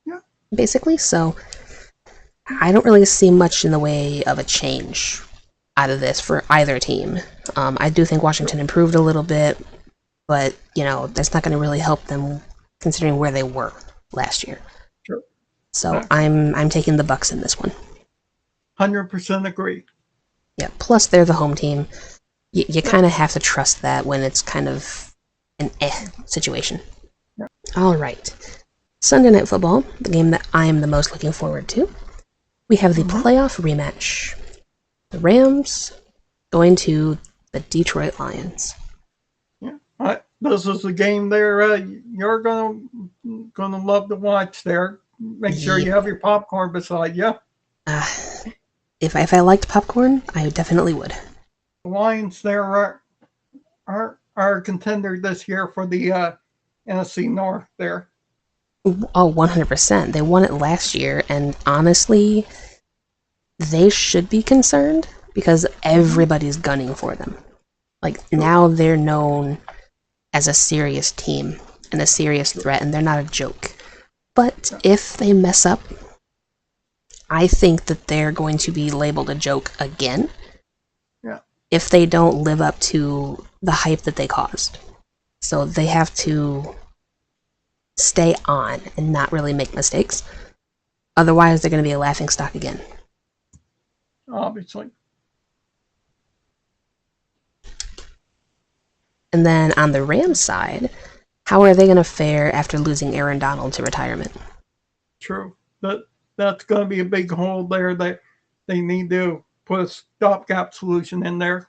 Yeah. Basically, so I don't really see much in the way of a change out of this for either team. I do think Washington improved a little bit, but, you know, that's not going to really help them considering where they were last year. Sure. So I'm taking the BUCS in this one. 100% agree. Yeah, plus they're the home team. You kind of have to trust that when it's kind of an situation. Yeah. All right. Sunday Night Football, the game that I am the most looking forward to. We have the playoff rematch. The Rams going to the Detroit Lions. Yeah, this is the game there you're gonna love to watch there. Make sure you have your popcorn beside you. If I liked popcorn, I definitely would. The Lions there are a contender this year for the NFC North there. Oh, 100%. They won it last year, and honestly, they should be concerned because everybody's gunning for them. Like, now they're known as a serious team and a serious threat, and they're not a joke. But if they mess up, I think that they're going to be labeled a joke again. Yeah. If they don't live up to the hype that they caused. So they have to stay on and not really make mistakes. Otherwise, they're going to be a laughingstock again. obviously. And then on the Rams side, how are they going to fare after losing Aaron Donald to retirement? True. That's going to be a big hole there. They need to put a stopgap solution in there.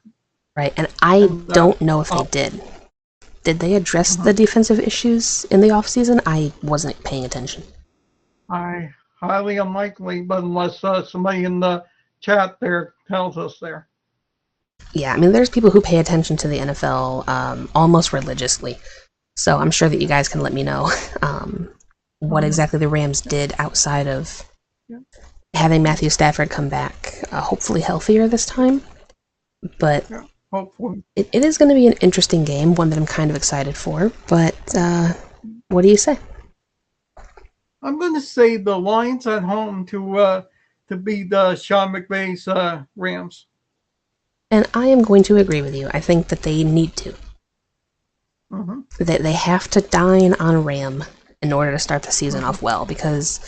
Right, and I And, don't know if they did. Did they address the defensive issues in the offseason? I wasn't paying attention. I highly unlikely, but unless somebody in the chat there tells us there. Yeah, I mean, there's people who pay attention to the NFL almost religiously, so I'm sure that you guys can let me know what exactly the Rams did outside of having Matthew Stafford come back, hopefully healthier this time. But hopefully, it is going to be an interesting game, one that I'm kind of excited for. But what do you say? I'm going to say the Lions at home to beat Sean McVay's Rams. And I am going to agree with you. I think that they need to. They have to dine on Ram in order to start the season off well, because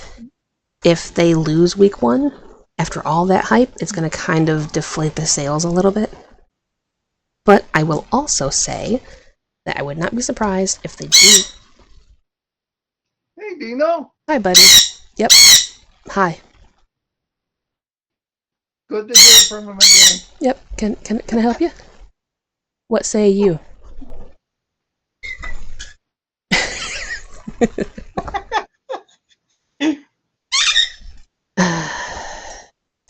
if they lose week 1, after all that hype, it's going to kind of deflate the sales a little bit. But I will also say that I would not be surprised if they do. Hey, Dino. Hi, buddy. Yep. Hi. Good to hear from him again. Yep. Can I help you? What say you?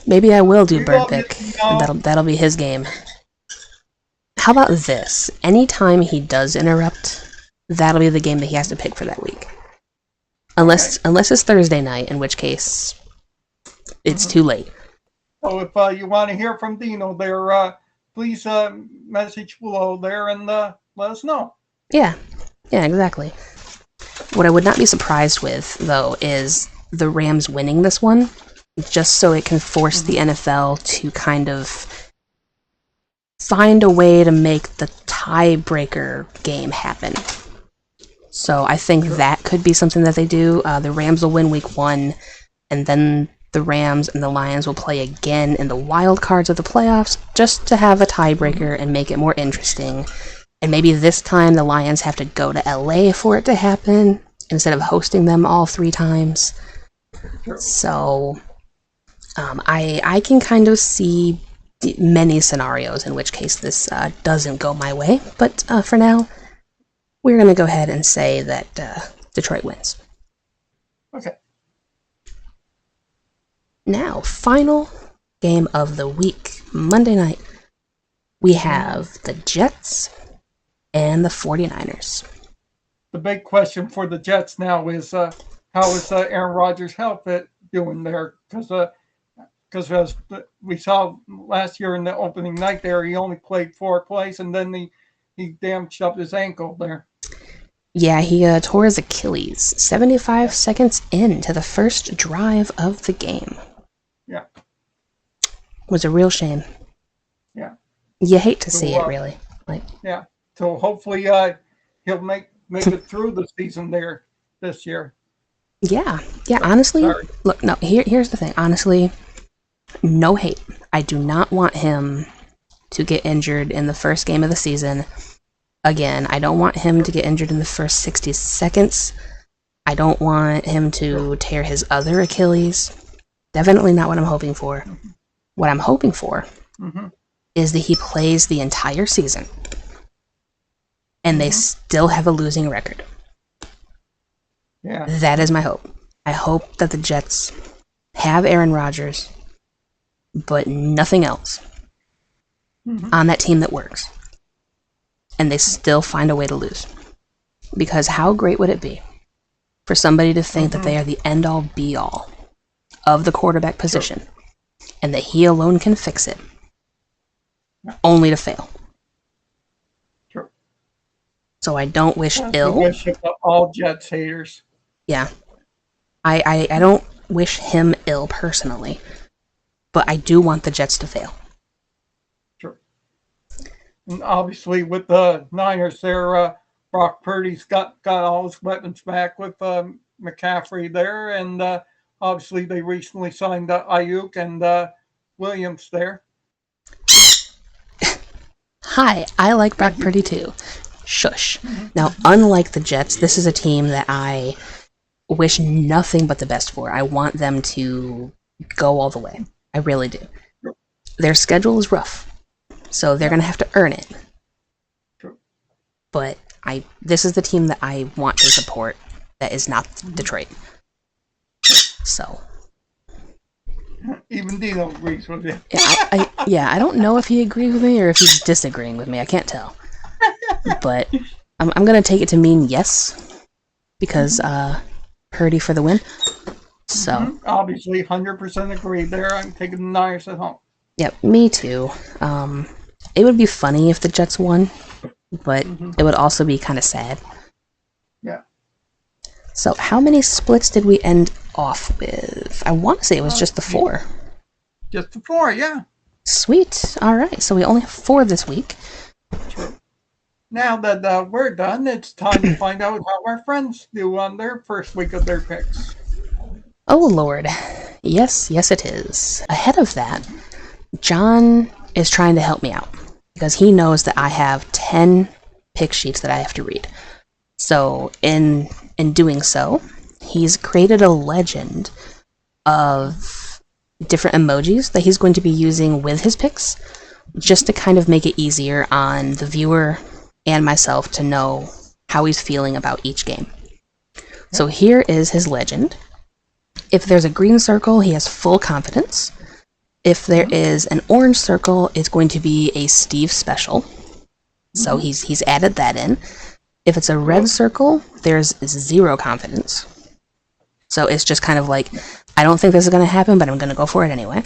Maybe I will do bird pick. That'll be his game. How about this? Anytime he does interrupt, that'll be the game that he has to pick for that week. Unless it's Thursday night, in which case it's too late. So if you want to hear from Dino there, please message below there and let us know. Yeah, exactly. What I would not be surprised with, though, is the Rams winning this one, just so it can force the NFL to kind of find a way to make the tiebreaker game happen. So I think that could be something that they do. The Rams will win week 1, and then the Rams and the Lions will play again in the wild cards of the playoffs, just to have a tiebreaker and make it more interesting. And maybe this time the Lions have to go to LA for it to happen, instead of hosting them all 3 times. So I can kind of see many scenarios in which case this doesn't go my way. But for now, we're going to go ahead and say that Detroit wins. Okay. Now, final game of the week, Monday night, we have the Jets and the 49ers. The big question for the Jets now is how is Aaron Rodgers' health doing there? Because as we saw last year in the opening night there, he only played 4 plays, and then he damaged up his ankle there. Yeah, he tore his Achilles 75 seconds into the first drive of the game. Yeah. Was a real shame. Yeah. You hate to see it, really. Yeah. So hopefully he'll make it through the season there this year. Yeah. Honestly, look, no. Here's the thing. Honestly, no hate. I do not want him to get injured in the first game of the season. Again, I don't want him to get injured in the first 60 seconds. I don't want him to tear his other Achilles. Definitely not what I'm hoping for. What I'm hoping for is that he plays the entire season and they still have a losing record. Yeah. That is my hope. I hope that the Jets have Aaron Rodgers, but nothing else on that team that works. And they still find a way to lose. Because how great would it be for somebody to think that they are the end-all, be-all of the quarterback position, and that he alone can fix it, only to fail. Sure. So I don't wish ill. Wish all Jets haters. Yeah. I don't wish him ill personally, but I do want the Jets to fail. Sure. And obviously with the Niners there, Brock Purdy's got all his weapons back with McCaffrey there, and obviously they recently signed Ayuk, and Williams there. Hi, I like Brock Purdy too. Shush. Now, unlike the Jets, this is a team that I wish nothing but the best for. I want them to go all the way. I really do. Their schedule is rough, so they're going to have to earn it. But this is the team that I want to support that is not Detroit. So. Even Dino agrees with you. I don't know if he agrees with me or if he's disagreeing with me. I can't tell. But I'm going to take it to mean yes, because Purdy for the win. So obviously 100% agree there. I'm taking the Niners at home. Yep, me too. It would be funny if the Jets won, but it would also be kind of sad. Yeah. So how many splits did we end off with? I want to say it was just the 4. Just the 4, yeah. Sweet. All right, so we only have 4 this week. True. Now that we're done, it's time to find out how our friends do on their first week of their picks. Oh, Lord. Yes, it is. Ahead of that, John is trying to help me out because he knows that I have 10 pick sheets that I have to read. So in doing so, he's created a legend of different emojis that he's going to be using with his picks just to kind of make it easier on the viewer and myself to know how he's feeling about each game. So here is his legend. If there's a green circle, he has full confidence. If there is an orange circle, it's going to be a Steve special. So he's added that in. If it's a red circle, there's 0 confidence. So it's just kind of like, I don't think this is going to happen, but I'm going to go for it anyway.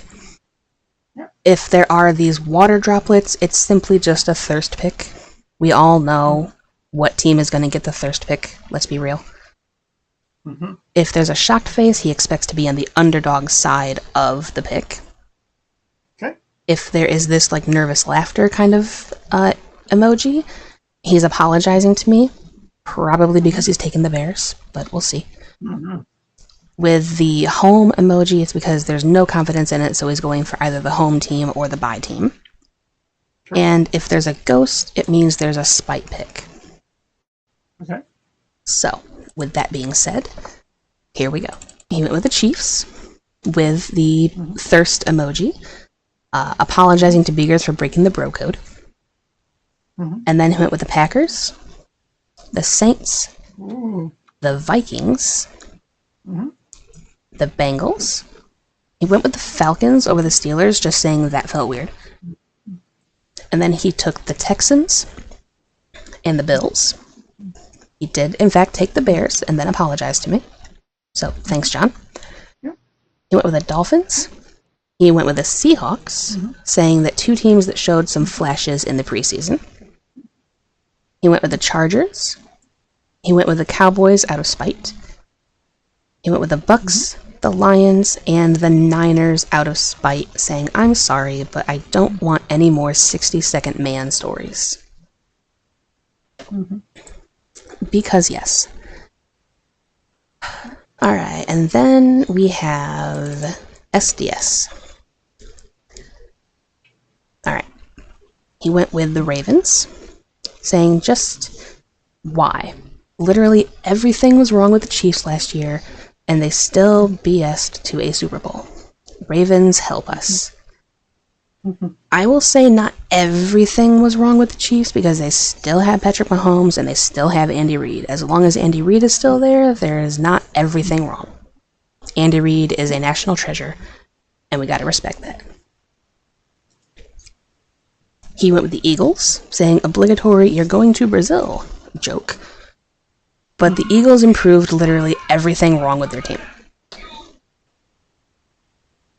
If there are these water droplets, it's simply just a thirst pick. We all know what team is going to get the thirst pick. Let's be real. If there's a shocked face, he expects to be on the underdog side of the pick. Okay. If there is this like nervous laughter kind of emoji, he's apologizing to me, probably because he's taken the Bears, but we'll see. With the home emoji, it's because there's no confidence in it, so he's going for either the home team or the bye team. Sure. And if there's a ghost, it means there's a spite pick. Okay. So, with that being said, here we go. He went with the Chiefs with the thirst emoji, apologizing to Beegers for breaking the bro code. And then he went with the Packers, the Saints, the Vikings, the Bengals. He went with the Falcons over the Steelers, just saying that felt weird. And then he took the Texans and the Bills. He did, in fact, take the Bears and then apologize to me. So, thanks, John. He went with the Dolphins. He went with the Seahawks, saying that 2 teams that showed some flashes in the preseason. He went with the Chargers. He went with the Cowboys out of spite. He went with the BUCS, the Lions, and the Niners out of spite, saying, I'm sorry, but I don't want any more 60-second man stories. Because yes. Alright, and then we have SDS. Alright. He went with the Ravens, saying just why. Literally everything was wrong with the Chiefs last year, and they still BS'd to a Super Bowl. Ravens, help us. I will say not everything was wrong with the Chiefs because they still have Patrick Mahomes and they still have Andy Reid. As long as Andy Reid is still there, there is not everything wrong. Andy Reid is a national treasure, and we gotta respect that. He went with the Eagles, saying obligatory, you're going to Brazil. Joke. But the Eagles improved literally everything wrong with their team.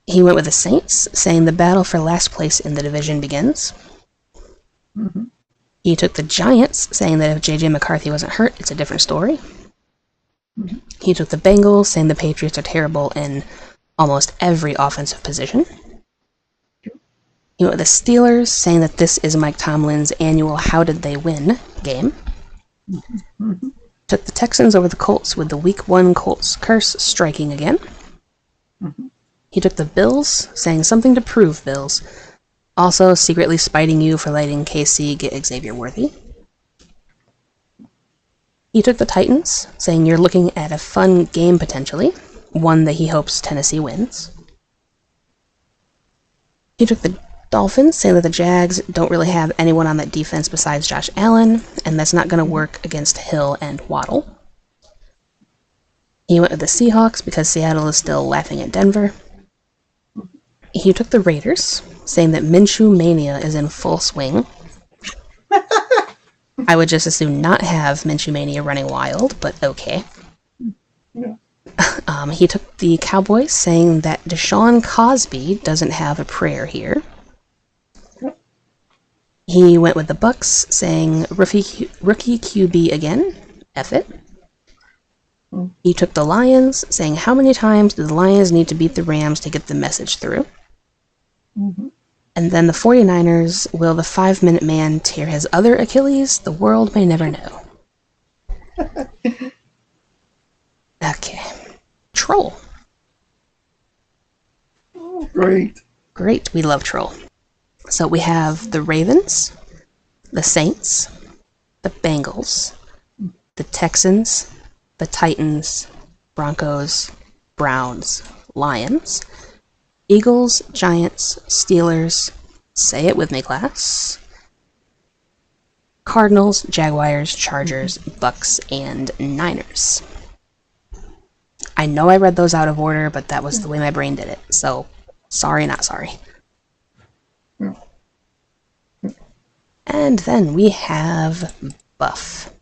He went with the Saints, saying the battle for last place in the division begins. He took the Giants, saying that if J.J. McCarthy wasn't hurt, it's a different story. He took the Bengals, saying the Patriots are terrible in almost every offensive position. He went with the Steelers, saying that this is Mike Tomlin's annual How Did They Win game. Took the Texans over the Colts with the Week 1 Colts curse striking again. He took the Bills, saying something to prove, Bills. Also, secretly spiting you for letting KC get Xavier Worthy. He took the Titans, saying you're looking at a fun game potentially, one that he hopes Tennessee wins. He took the Dolphins, saying that the Jags don't really have anyone on that defense besides Josh Allen, and that's not going to work against Hill and Waddle. He went with the Seahawks because Seattle is still laughing at Denver. He took the Raiders, saying that Minshew Mania is in full swing. I would just as soon not have Minshew Mania running wild, but okay. Yeah. He took the Cowboys, saying that Deshaun Cosby doesn't have a prayer here. He went with the BUCS, saying rookie QB again. F it. He took the Lions, saying how many times do the Lions need to beat the Rams to get the message through? And then the 49ers, will the 5-minute man tear his other Achilles? The world may never know. Okay. Troll. Oh, great. Great, we love Troll. So we have the Ravens, the Saints, the Bengals, the Texans, the Titans, Broncos, Browns, Lions, Eagles, Giants, Steelers, say it with me, class, Cardinals, Jaguars, Chargers, Bucks, and Niners. I know I read those out of order, but that was the way my brain did it. So, sorry, not sorry. And then we have Buff,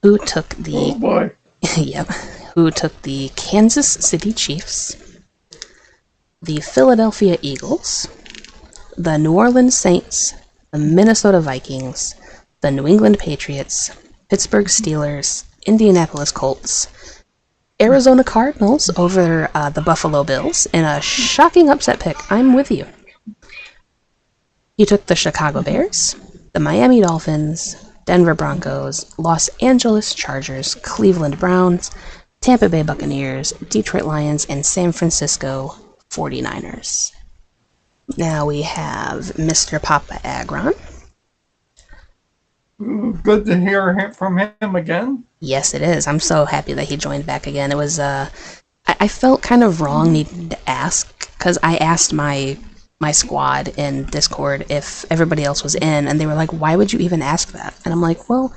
who took the Oh boy. yep, who took the Kansas City Chiefs, the Philadelphia Eagles, the New Orleans Saints, the Minnesota Vikings, the New England Patriots, Pittsburgh Steelers, Indianapolis Colts, Arizona Cardinals over the Buffalo Bills in a shocking upset pick. I'm with you. He took the Chicago Bears, the Miami Dolphins, Denver Broncos, Los Angeles Chargers, Cleveland Browns, Tampa Bay Buccaneers, Detroit Lions, and San Francisco 49ers. Now we have Mr. Papa Agron. Good to hear from him again. Yes, it is. I'm so happy that he joined back again. It was, I felt kind of wrong needing to ask, because I asked my squad in Discord if everybody else was in, and they were like, why would you even ask that? And I'm like, well,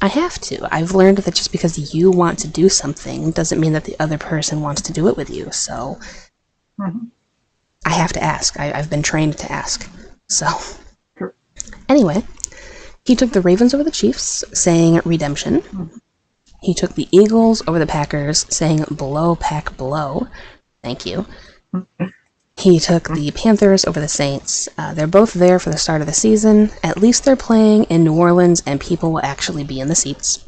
I have to. I've learned that just because you want to do something doesn't mean that the other person wants to do it with you, so I have to ask. I've been trained to ask. So, anyway, he took the Ravens over the Chiefs, saying redemption. He took the Eagles over the Packers, saying blow, pack, blow. Thank you. He took the Panthers over the Saints. They're both there for the start of the season. At least they're playing in New Orleans, and people will actually be in the seats.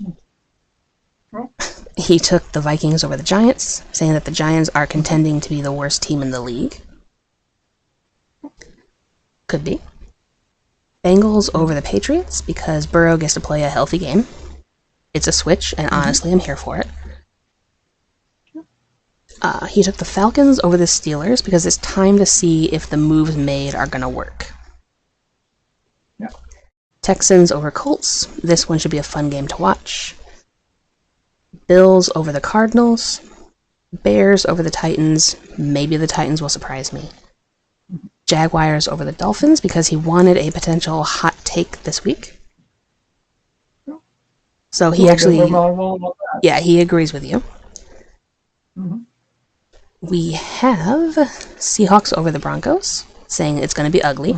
He took the Vikings over the Giants, saying that the Giants are contending to be the worst team in the league. Could be. Bengals over the Patriots, because Burrow gets to play a healthy game. It's a switch, and honestly, I'm here for it. He took the Falcons over the Steelers, because it's time to see if the moves made are going to work. Yeah. Texans over Colts. This one should be a fun game to watch. Bills over the Cardinals. Bears over the Titans. Maybe the Titans will surprise me. Jaguars over the Dolphins, because he wanted a potential hot take this week. So he actually, yeah, he agrees with you. We have Seahawks over the Broncos, saying it's going to be ugly.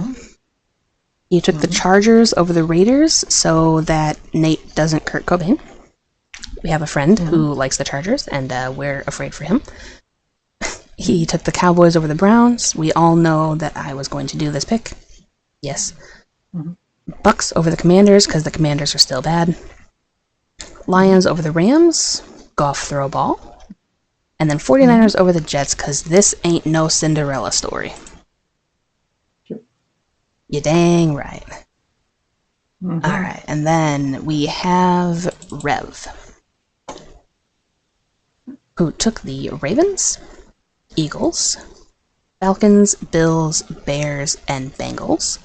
He took the Chargers over the Raiders so that Nate doesn't Kurt Cobain. We have a friend who likes the Chargers, and we're afraid for him. He took the Cowboys over the Browns. We all know that I was going to do this pick. Yes. Bucks over the Commanders, because the Commanders are still bad. Lions over the Rams. Goff throw ball. And then 49ers over the Jets, because this ain't no Cinderella story. You dang right. Alright, and then we have Rev. who took the Ravens, Eagles, Falcons, Bills, Bears, and Bengals,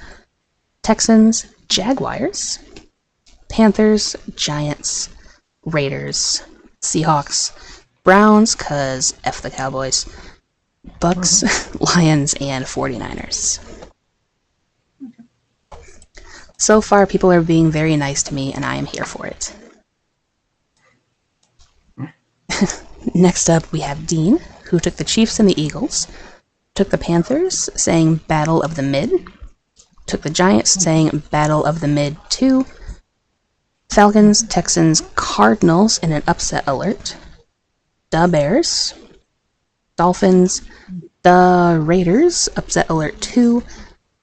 Texans, Jaguars, Panthers, Giants, Raiders, Seahawks, Browns, cause F the Cowboys, BUCS, Lions, and 49ers. So far, people are being very nice to me, and I am here for it. Next up, we have Dean, who took the Chiefs and the Eagles, took the Panthers, saying Battle of the Mid, took the Giants, saying Battle of the Mid 2, Falcons, Texans, Cardinals in an upset alert, the Bears, Dolphins, the Raiders, upset alert 2,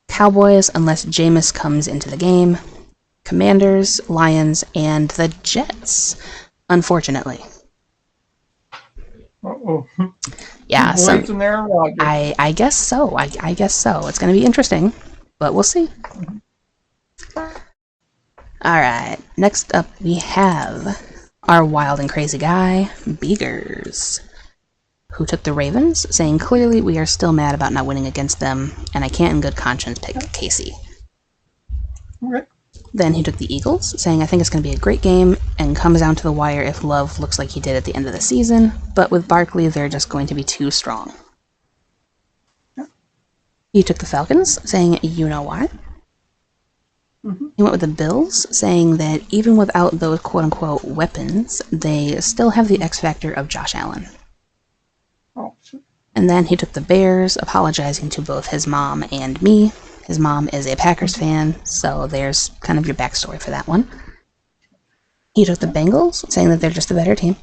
Cowboys unless Jameis comes into the game, Commanders, Lions, and the Jets, unfortunately. Uh-oh. Yeah, so I guess so. I guess so. It's going to be interesting, but we'll see. Alright, next up we have our wild and crazy guy, Beegers, who took the Ravens, saying clearly we are still mad about not winning against them, and I can't in good conscience pick Casey. Okay. Then he took the Eagles, saying I think it's going to be a great game, and comes down to the wire if Love looks like he did at the end of the season, but with Barkley they're just going to be too strong. Yeah. He took the Falcons, saying you know why. He went with the Bills, saying that even without those quote-unquote weapons, they still have the X factor of Josh Allen. Oh, sure. And then he took the Bears, apologizing to both his mom and me. His mom is a Packers fan, so there's kind of your backstory for that one. He took the Bengals, saying that they're just a better team.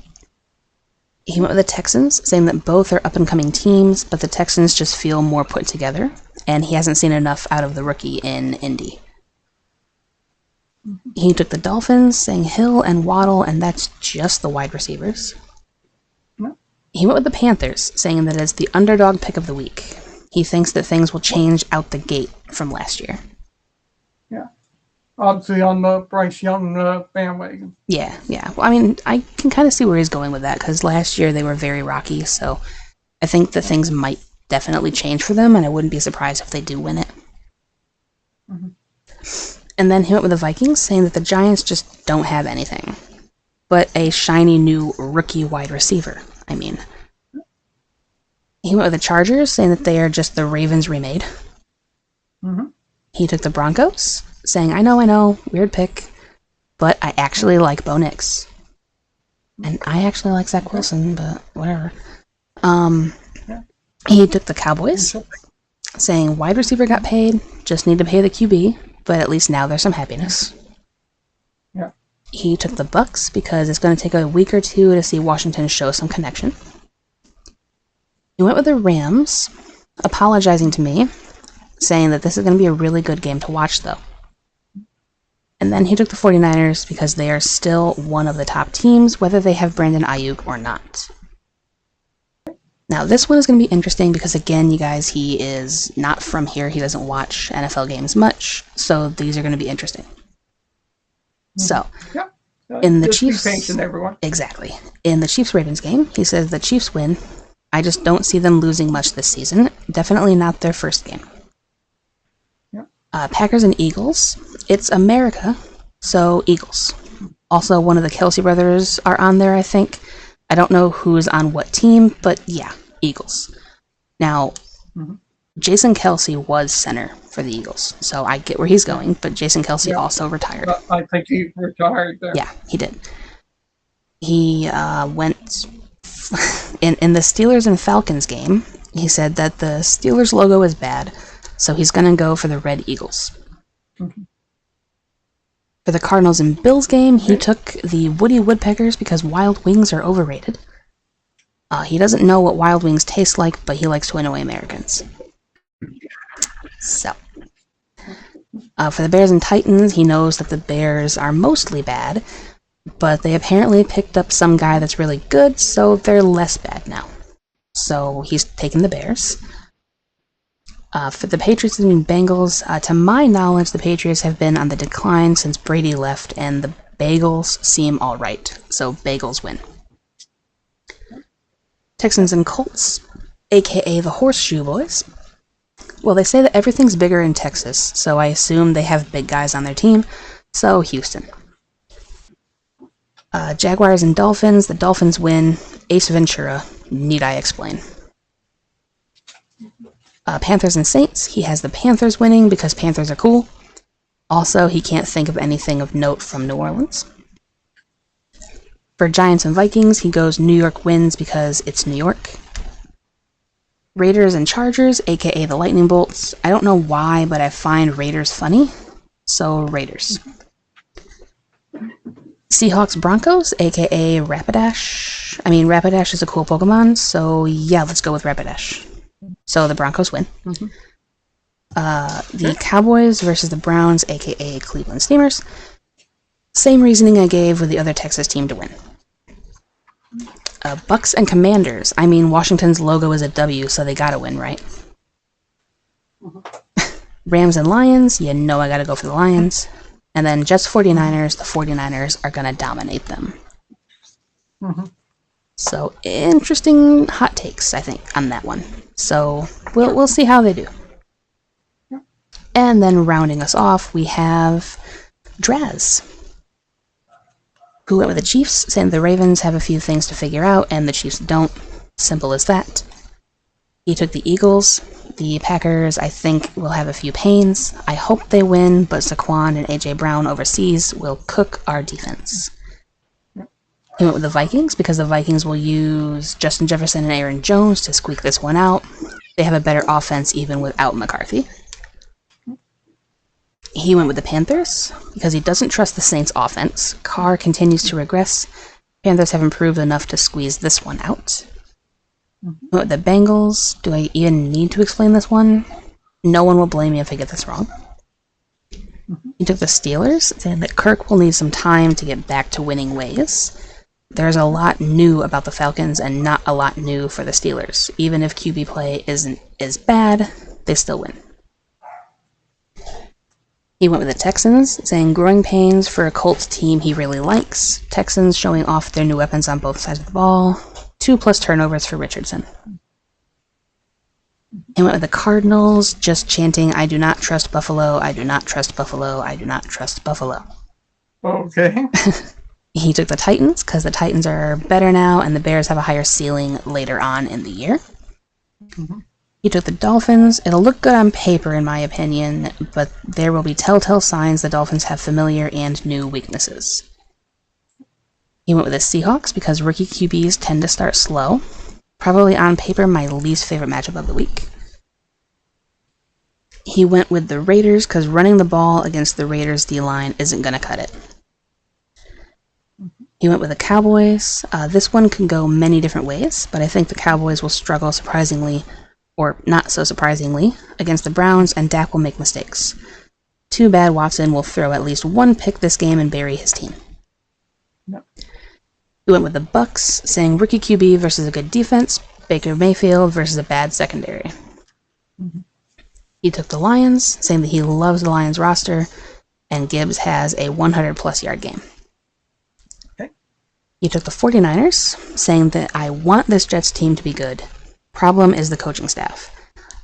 He went with the Texans, saying that both are up-and-coming teams, but the Texans just feel more put together, and he hasn't seen enough out of the rookie in Indy. He took the Dolphins, saying Hill and Waddle, and that's just the wide receivers. No. He went with the Panthers, saying that it's the underdog pick of the week. He thinks that things will change out the gate from last year. Yeah. Obviously on the Bryce Young bandwagon. Yeah. Well, I mean, I can kind of see where he's going with that, because last year they were very rocky, so I think that things might definitely change for them, and I wouldn't be surprised if they do win it. And then he went with the Vikings, saying that the Giants just don't have anything but a shiny new rookie wide receiver. I mean, he went with the Chargers, saying that they are just the Ravens remade. He took the Broncos, saying, I know, weird pick, but I actually like Bo Nix. And I actually like Zach Wilson, but whatever. He took the Cowboys, saying wide receiver got paid, just need to pay the QB, but at least now there's some happiness. Yeah. He took the BUCS because it's going to take a week or two to see Washington show some connection. He went with the Rams, apologizing to me, saying that this is going to be a really good game to watch, though. And then he took the 49ers because they are still one of the top teams, whether they have Brandon Ayuk or not. Now, this one is going to be interesting because, again, you guys, he is not from here. He doesn't watch NFL games much, so these are going to be interesting. So, in the Chiefs... everyone. Exactly. In the Chiefs-Ravens game, he says the Chiefs win. I just don't see them losing much this season. Definitely not their first game. Packers and Eagles. It's America, so Eagles. Also, one of the Kelsey brothers are on there, I think. I don't know who's on what team, but yeah, Eagles. Now, Jason Kelsey was center for the Eagles, so I get where he's going, but Jason Kelsey also retired. I think he retired there. Yeah, he did. He went... in the Steelers and Falcons game, he said that the Steelers logo is bad, so he's going to go for the Red Eagles. For the Cardinals and Bills game, he took the Woody Woodpeckers because Wild Wings are overrated. He doesn't know what Wild Wings taste like, but he likes to annoy Americans. So, for the Bears and Titans, he knows that the Bears are mostly bad, but they apparently picked up some guy that's really good, so they're less bad now. So he's taken the Bears. For the Patriots and Bengals, to my knowledge, the Patriots have been on the decline since Brady left, and the Bagels seem alright. So Bagels win. Texans and Colts, aka the Horseshoe Boys. Well, they say that everything's bigger in Texas, so I assume they have big guys on their team, so Houston. Jaguars and Dolphins, the Dolphins win. Ace Ventura, need I explain. Panthers and Saints, he has the Panthers winning because Panthers are cool. Also, he can't think of anything of note from New Orleans. For Giants and Vikings, he goes New York wins because it's New York. Raiders and Chargers, aka the Lightning Bolts. I don't know why, but I find Raiders funny, so Raiders. Seahawks Broncos, aka Rapidash. I mean, Rapidash is a cool Pokemon, so yeah, let's go with Rapidash. So the Broncos win. Mm-hmm. The Cowboys versus the Browns, aka Cleveland Steamers. Same reasoning I gave with the other Texas team to win. BUCS and Commanders. I mean, Washington's logo is a W, so they gotta win, right? Mm-hmm. Rams and Lions. You know I gotta go for the Lions. And then Jets 49ers. The 49ers are gonna dominate them. Mm-hmm. So interesting hot takes, I think, on that one. So we'll see how they do. And then rounding us off, we have Draz, who went with the Chiefs, saying the Ravens have a few things to figure out, and the Chiefs don't. Simple as that. He took the Eagles. The Packers, I think, will have a few pains. I hope they win, but Saquon and A.J. Brown overseas will cook our defense. He went with the Vikings because the Vikings will use Justin Jefferson and Aaron Jones to squeak this one out. They have a better offense even without McCarthy. He went with the Panthers because he doesn't trust the Saints' offense. Carr continues to regress. Panthers have improved enough to squeeze this one out. Went with the Bengals. Do I even need to explain this one? No one will blame me if I get this wrong. He took the Steelers, saying that Kirk will need some time to get back to winning ways. There's a lot new about the Falcons and not a lot new for the Steelers. Even if QB play isn't as bad, they still win. He went with the Texans, saying growing pains for a Colts team he really likes. Texans showing off their new weapons on both sides of the ball. 2+ turnovers for Richardson. He went with the Cardinals, just chanting, I do not trust Buffalo, I do not trust Buffalo, I do not trust Buffalo. Okay. He took the Titans, because the Titans are better now, and the Bears have a higher ceiling later on in the year. Mm-hmm. He took the Dolphins. It'll look good on paper, in my opinion, but there will be telltale signs the Dolphins have familiar and new weaknesses. He went with the Seahawks, because rookie QBs tend to start slow. Probably on paper, my least favorite matchup of the week. He went with the Raiders, because running the ball against the Raiders' D-line isn't going to cut it. He went with the Cowboys. This one can go many different ways, but I think the Cowboys will struggle surprisingly, or not so surprisingly, against the Browns, and Dak will make mistakes. Too bad Watson will throw at least one pick this game and bury his team. No. He went with the BUCS, saying rookie QB versus a good defense, Baker Mayfield versus a bad secondary. Mm-hmm. He took the Lions, saying that he loves the Lions roster, and Gibbs has a 100+ yard game. Okay. He took the 49ers, saying that I want this Jets team to be good. Problem is the coaching staff.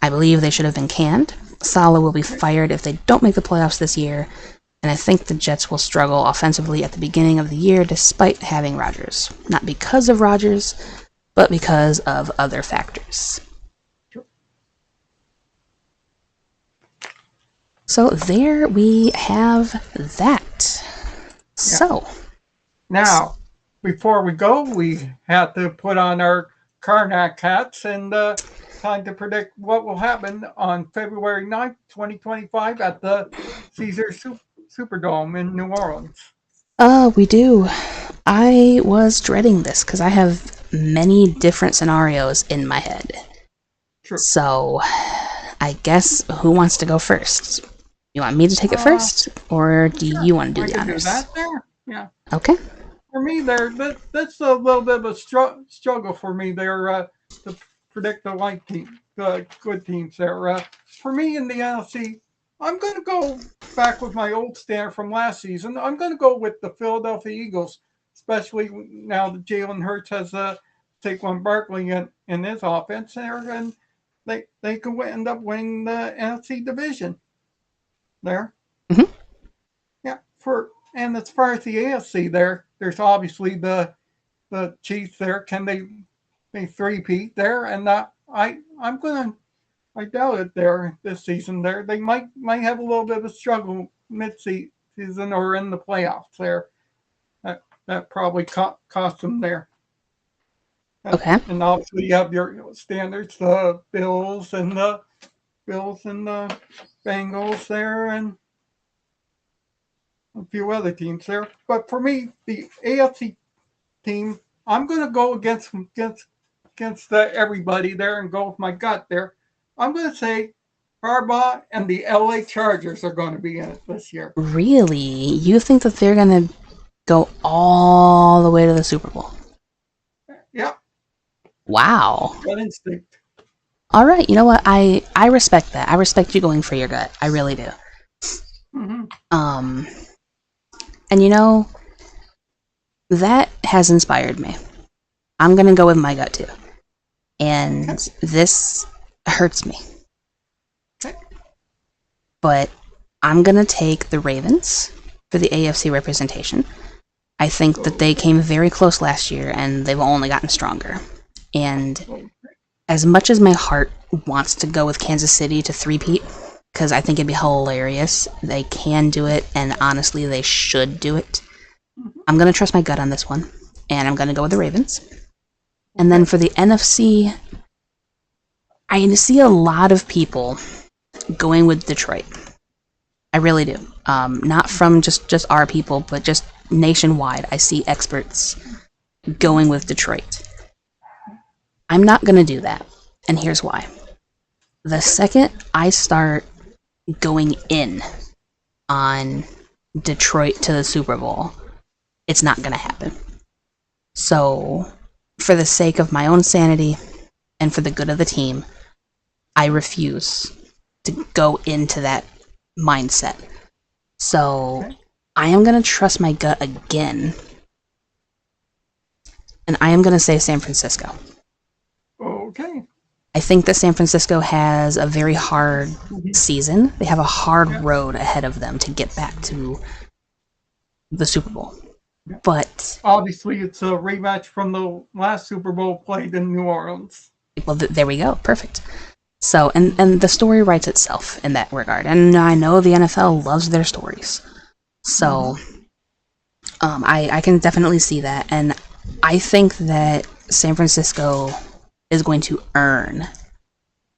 I believe they should have been canned. Saleh will be fired if they don't make the playoffs this year, and I think the Jets will struggle offensively at the beginning of the year despite having Rodgers. Not because of Rodgers, but because of other factors. So there we have that. So. Now, before we go, we have to put on our Karnak hats and time to predict what will happen on February 9th, 2025 at the Caesars Superdome in New Orleans. We do. I was dreading this because I have many different scenarios in my head. True. So, I guess who wants to go first? You want me to take it first, or do you want to do the honors? Do that there? Yeah. Okay. For me, that's a little bit of a struggle for me there to predict the good teams there. For me in the NFC, I'm going to go back with my old standard from last season. I'm going to go with the Philadelphia Eagles, especially now that Jalen Hurts has Saquon Barkley in his offense there, and they could end up winning the NFC division there. Mm-hmm. Yeah. And as far as the AFC there's obviously the Chiefs there. Can they three-peat there? And I doubt it there this season there. They might have a little bit of a struggle mid-season or in the playoffs there. That probably cost them there. Okay. And obviously you have your standards, the Bills and the Bengals there, and a few other teams there. But for me, the AFC team, I'm going to go against everybody there and go with my gut there. I'm going to say Harbaugh and the LA Chargers are going to be in it this year. Really? You think that they're going to go all the way to the Super Bowl? Yeah. Wow. Gut instinct. All right. You know what? I respect that. I respect you going for your gut. I really do. Mm-hmm. And you know, that has inspired me. I'm going to go with my gut too. And this hurts me. But I'm going to take the Ravens for the AFC representation. I think that they came very close last year, and they've only gotten stronger. And as much as my heart wants to go with Kansas City to three-peat, because I think it'd be hilarious, they can do it, and honestly, they should do it. I'm going to trust my gut on this one, and I'm going to go with the Ravens. And then for the NFC, I see a lot of people going with Detroit. I really do. Not from just our people, but just nationwide. I see experts going with Detroit. I'm not going to do that, and here's why. The second I start going in on Detroit to the Super Bowl, it's not going to happen. So, for the sake of my own sanity and for the good of the team, I refuse to go into that mindset. So, I am going to trust my gut again, and I am going to say San Francisco. Okay. I think that San Francisco has a very hard season. They have a hard road ahead of them to get back to the Super Bowl. But obviously, it's a rematch from the last Super Bowl played in New Orleans. Well, there we go. Perfect. So, and the story writes itself in that regard. And I know the NFL loves their stories. So, I can definitely see that. And I think that San Francisco is going to earn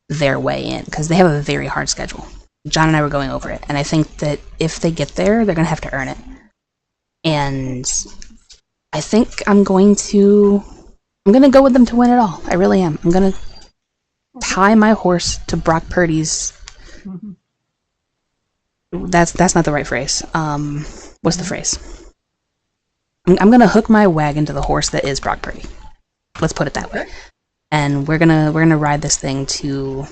their way in, because they have a very hard schedule. John and I were going over it, and I think that if they get there, they're going to have to earn it. And I think I'm going to go with them to win it all. I really am. I'm going to tie my horse to Brock Purdy's... That's not the right phrase. What's the phrase? I'm going to hook my wagon to the horse that is Brock Purdy. Let's put it that way. And we're gonna ride this thing to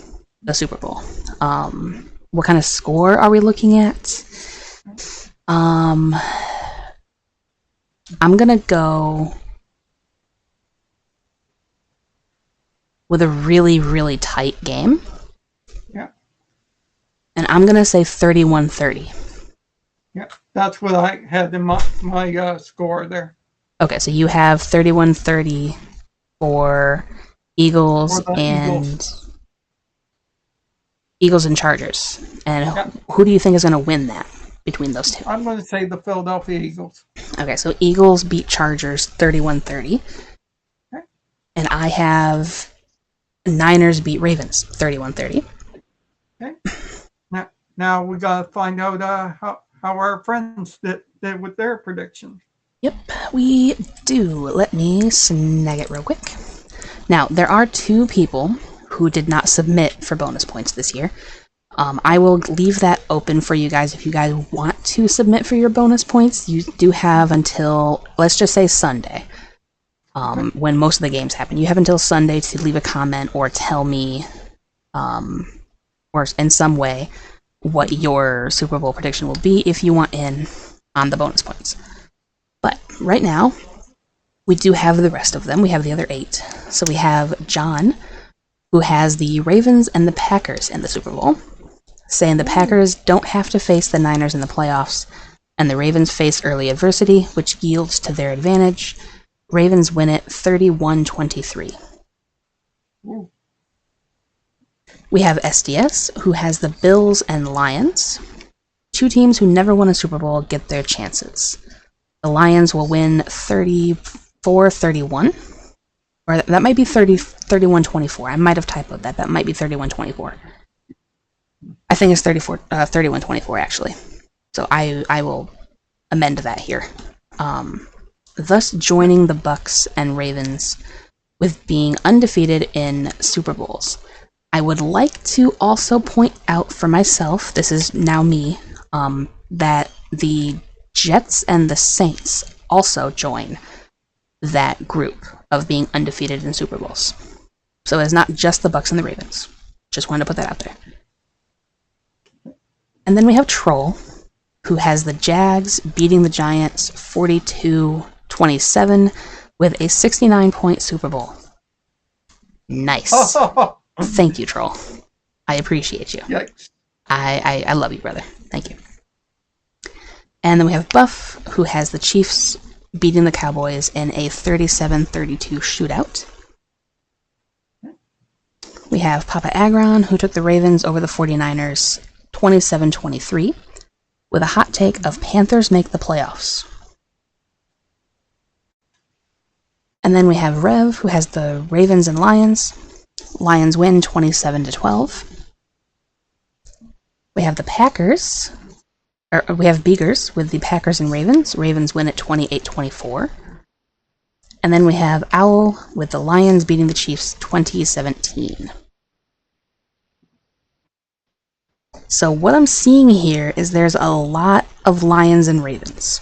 the Super Bowl. What kind of score are we looking at? I'm gonna go with a really, really tight game. Yeah. And I'm gonna say 31-30. Yeah, that's what I had in my score there. Okay, so you have 31-30 for Eagles and Chargers. And who do you think is going to win that between those two? I'm going to say the Philadelphia Eagles. Okay, so Eagles beat Chargers 31-30. Okay. And I have Niners beat Ravens 31-30. Okay. Now we got to find out how our friends did with their predictions. Yep, we do. Let me snag it real quick. Now, there are two people who did not submit for bonus points this year. I will leave that open for you guys. If you guys want to submit for your bonus points, you do have until, let's just say Sunday, when most of the games happen. You have until Sunday to leave a comment or tell me, or in some way, what your Super Bowl prediction will be if you want in on the bonus points. But right now, we do have the rest of them. We have the other 8. So we have John, who has the Ravens and the Packers in the Super Bowl, saying the Packers don't have to face the Niners in the playoffs, and the Ravens face early adversity, which yields to their advantage. Ravens win it 31-23. We have SDS, who has the Bills and Lions. 2 teams who never won a Super Bowl get their chances. The Lions will win 34-31. Or that might be 31-24. I might have typoed that. That might be 31-24. I think it's 31-24, actually. So I will amend that here. Thus joining the BUCS and Ravens with being undefeated in Super Bowls. I would like to also point out for myself, this is now me, that the Jets and the Saints also join that group of being undefeated in Super Bowls. So it's not just the BUCS and the Ravens. Just wanted to put that out there. And then we have Troll, who has the Jags beating the Giants 42-27 with a 69-point Super Bowl. Nice. Thank you, Troll. I appreciate you. Yikes. I love you, brother. Thank you. And then we have Buff, who has the Chiefs beating the Cowboys in a 37-32 shootout. We have Papa Agron, who took the Ravens over the 49ers 27-23, with a hot take of Panthers make the playoffs. And then we have Rev, who has the Ravens and Lions. Lions win 27-12. We have the Packers, or we have Beegers with the Packers and Ravens. Ravens win at 28-24. And then we have Owl with the Lions beating the Chiefs 2017. So what I'm seeing here is there's a lot of Lions and Ravens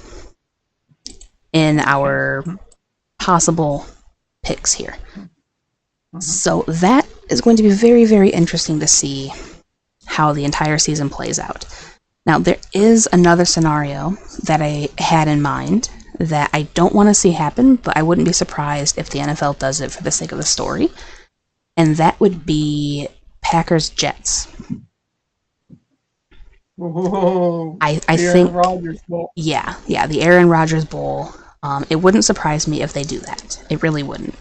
in our possible picks here. So that is going to be very, very interesting to see how the entire season plays out. Now, there is another scenario that I had in mind that I don't want to see happen, but I wouldn't be surprised if the NFL does it for the sake of the story. And that would be Packers-Jets. I think, yeah, the Aaron Rodgers Bowl. It wouldn't surprise me if they do that. It really wouldn't.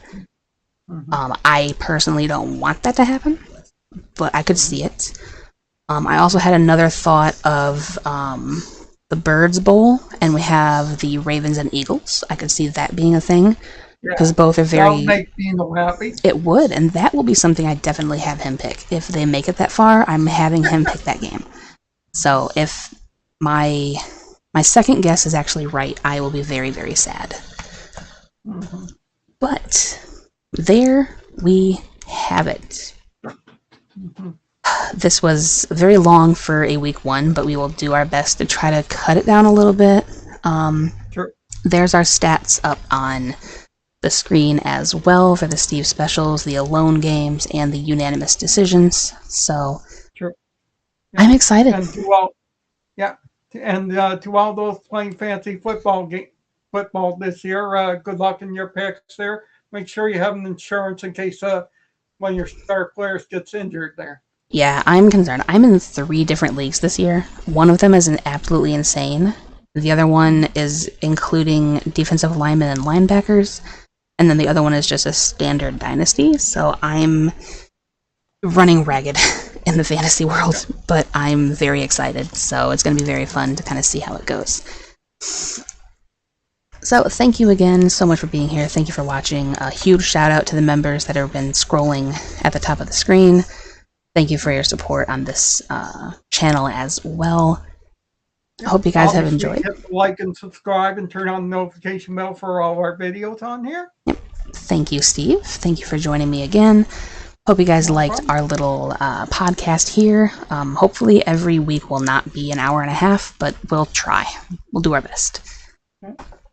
I personally don't want that to happen, but I could see it. I also had another thought of the Birds Bowl, and we have the Ravens and Eagles. I could see that being a thing, because both are very... That would make Dino happy. It would, and that will be something I definitely have him pick. If they make it that far, I'm having him pick that game. So if my second guess is actually right, I will be very, very sad. But there we have it. This was very long for a week 1, but we will do our best to try to cut it down a little bit. Sure. There's our stats up on the screen as well for the Steve specials, the alone games, and the unanimous decisions. So sure. I'm excited. And to all those playing fantasy football this year, good luck in your picks there. Make sure you have an insurance in case one of your star players gets injured there. Yeah, I'm concerned. I'm in 3 different leagues this year. One of them is absolutely insane. The other one is including defensive linemen and linebackers. And then the other one is just a standard dynasty. So I'm running ragged in the fantasy world, but I'm very excited. So it's going to be very fun to kind of see how it goes. So thank you again so much for being here. Thank you for watching. A huge shout out to the members that have been scrolling at the top of the screen. Thank you for your support on this channel as well. I hope you guys have enjoyed. Hit like and subscribe and turn on the notification bell for all our videos on here. Yep. Thank you, Steve. Thank you for joining me again. Hope you guys liked our little podcast here. Hopefully every week will not be an hour and a half, but we'll try. We'll do our best.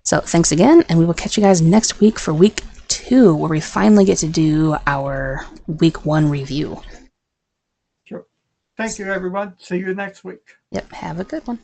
So thanks again, and we will catch you guys next week for week 2, where we finally get to do our week 1 review. Sure. Thank you, everyone. See you next week. Yep. Have a good one.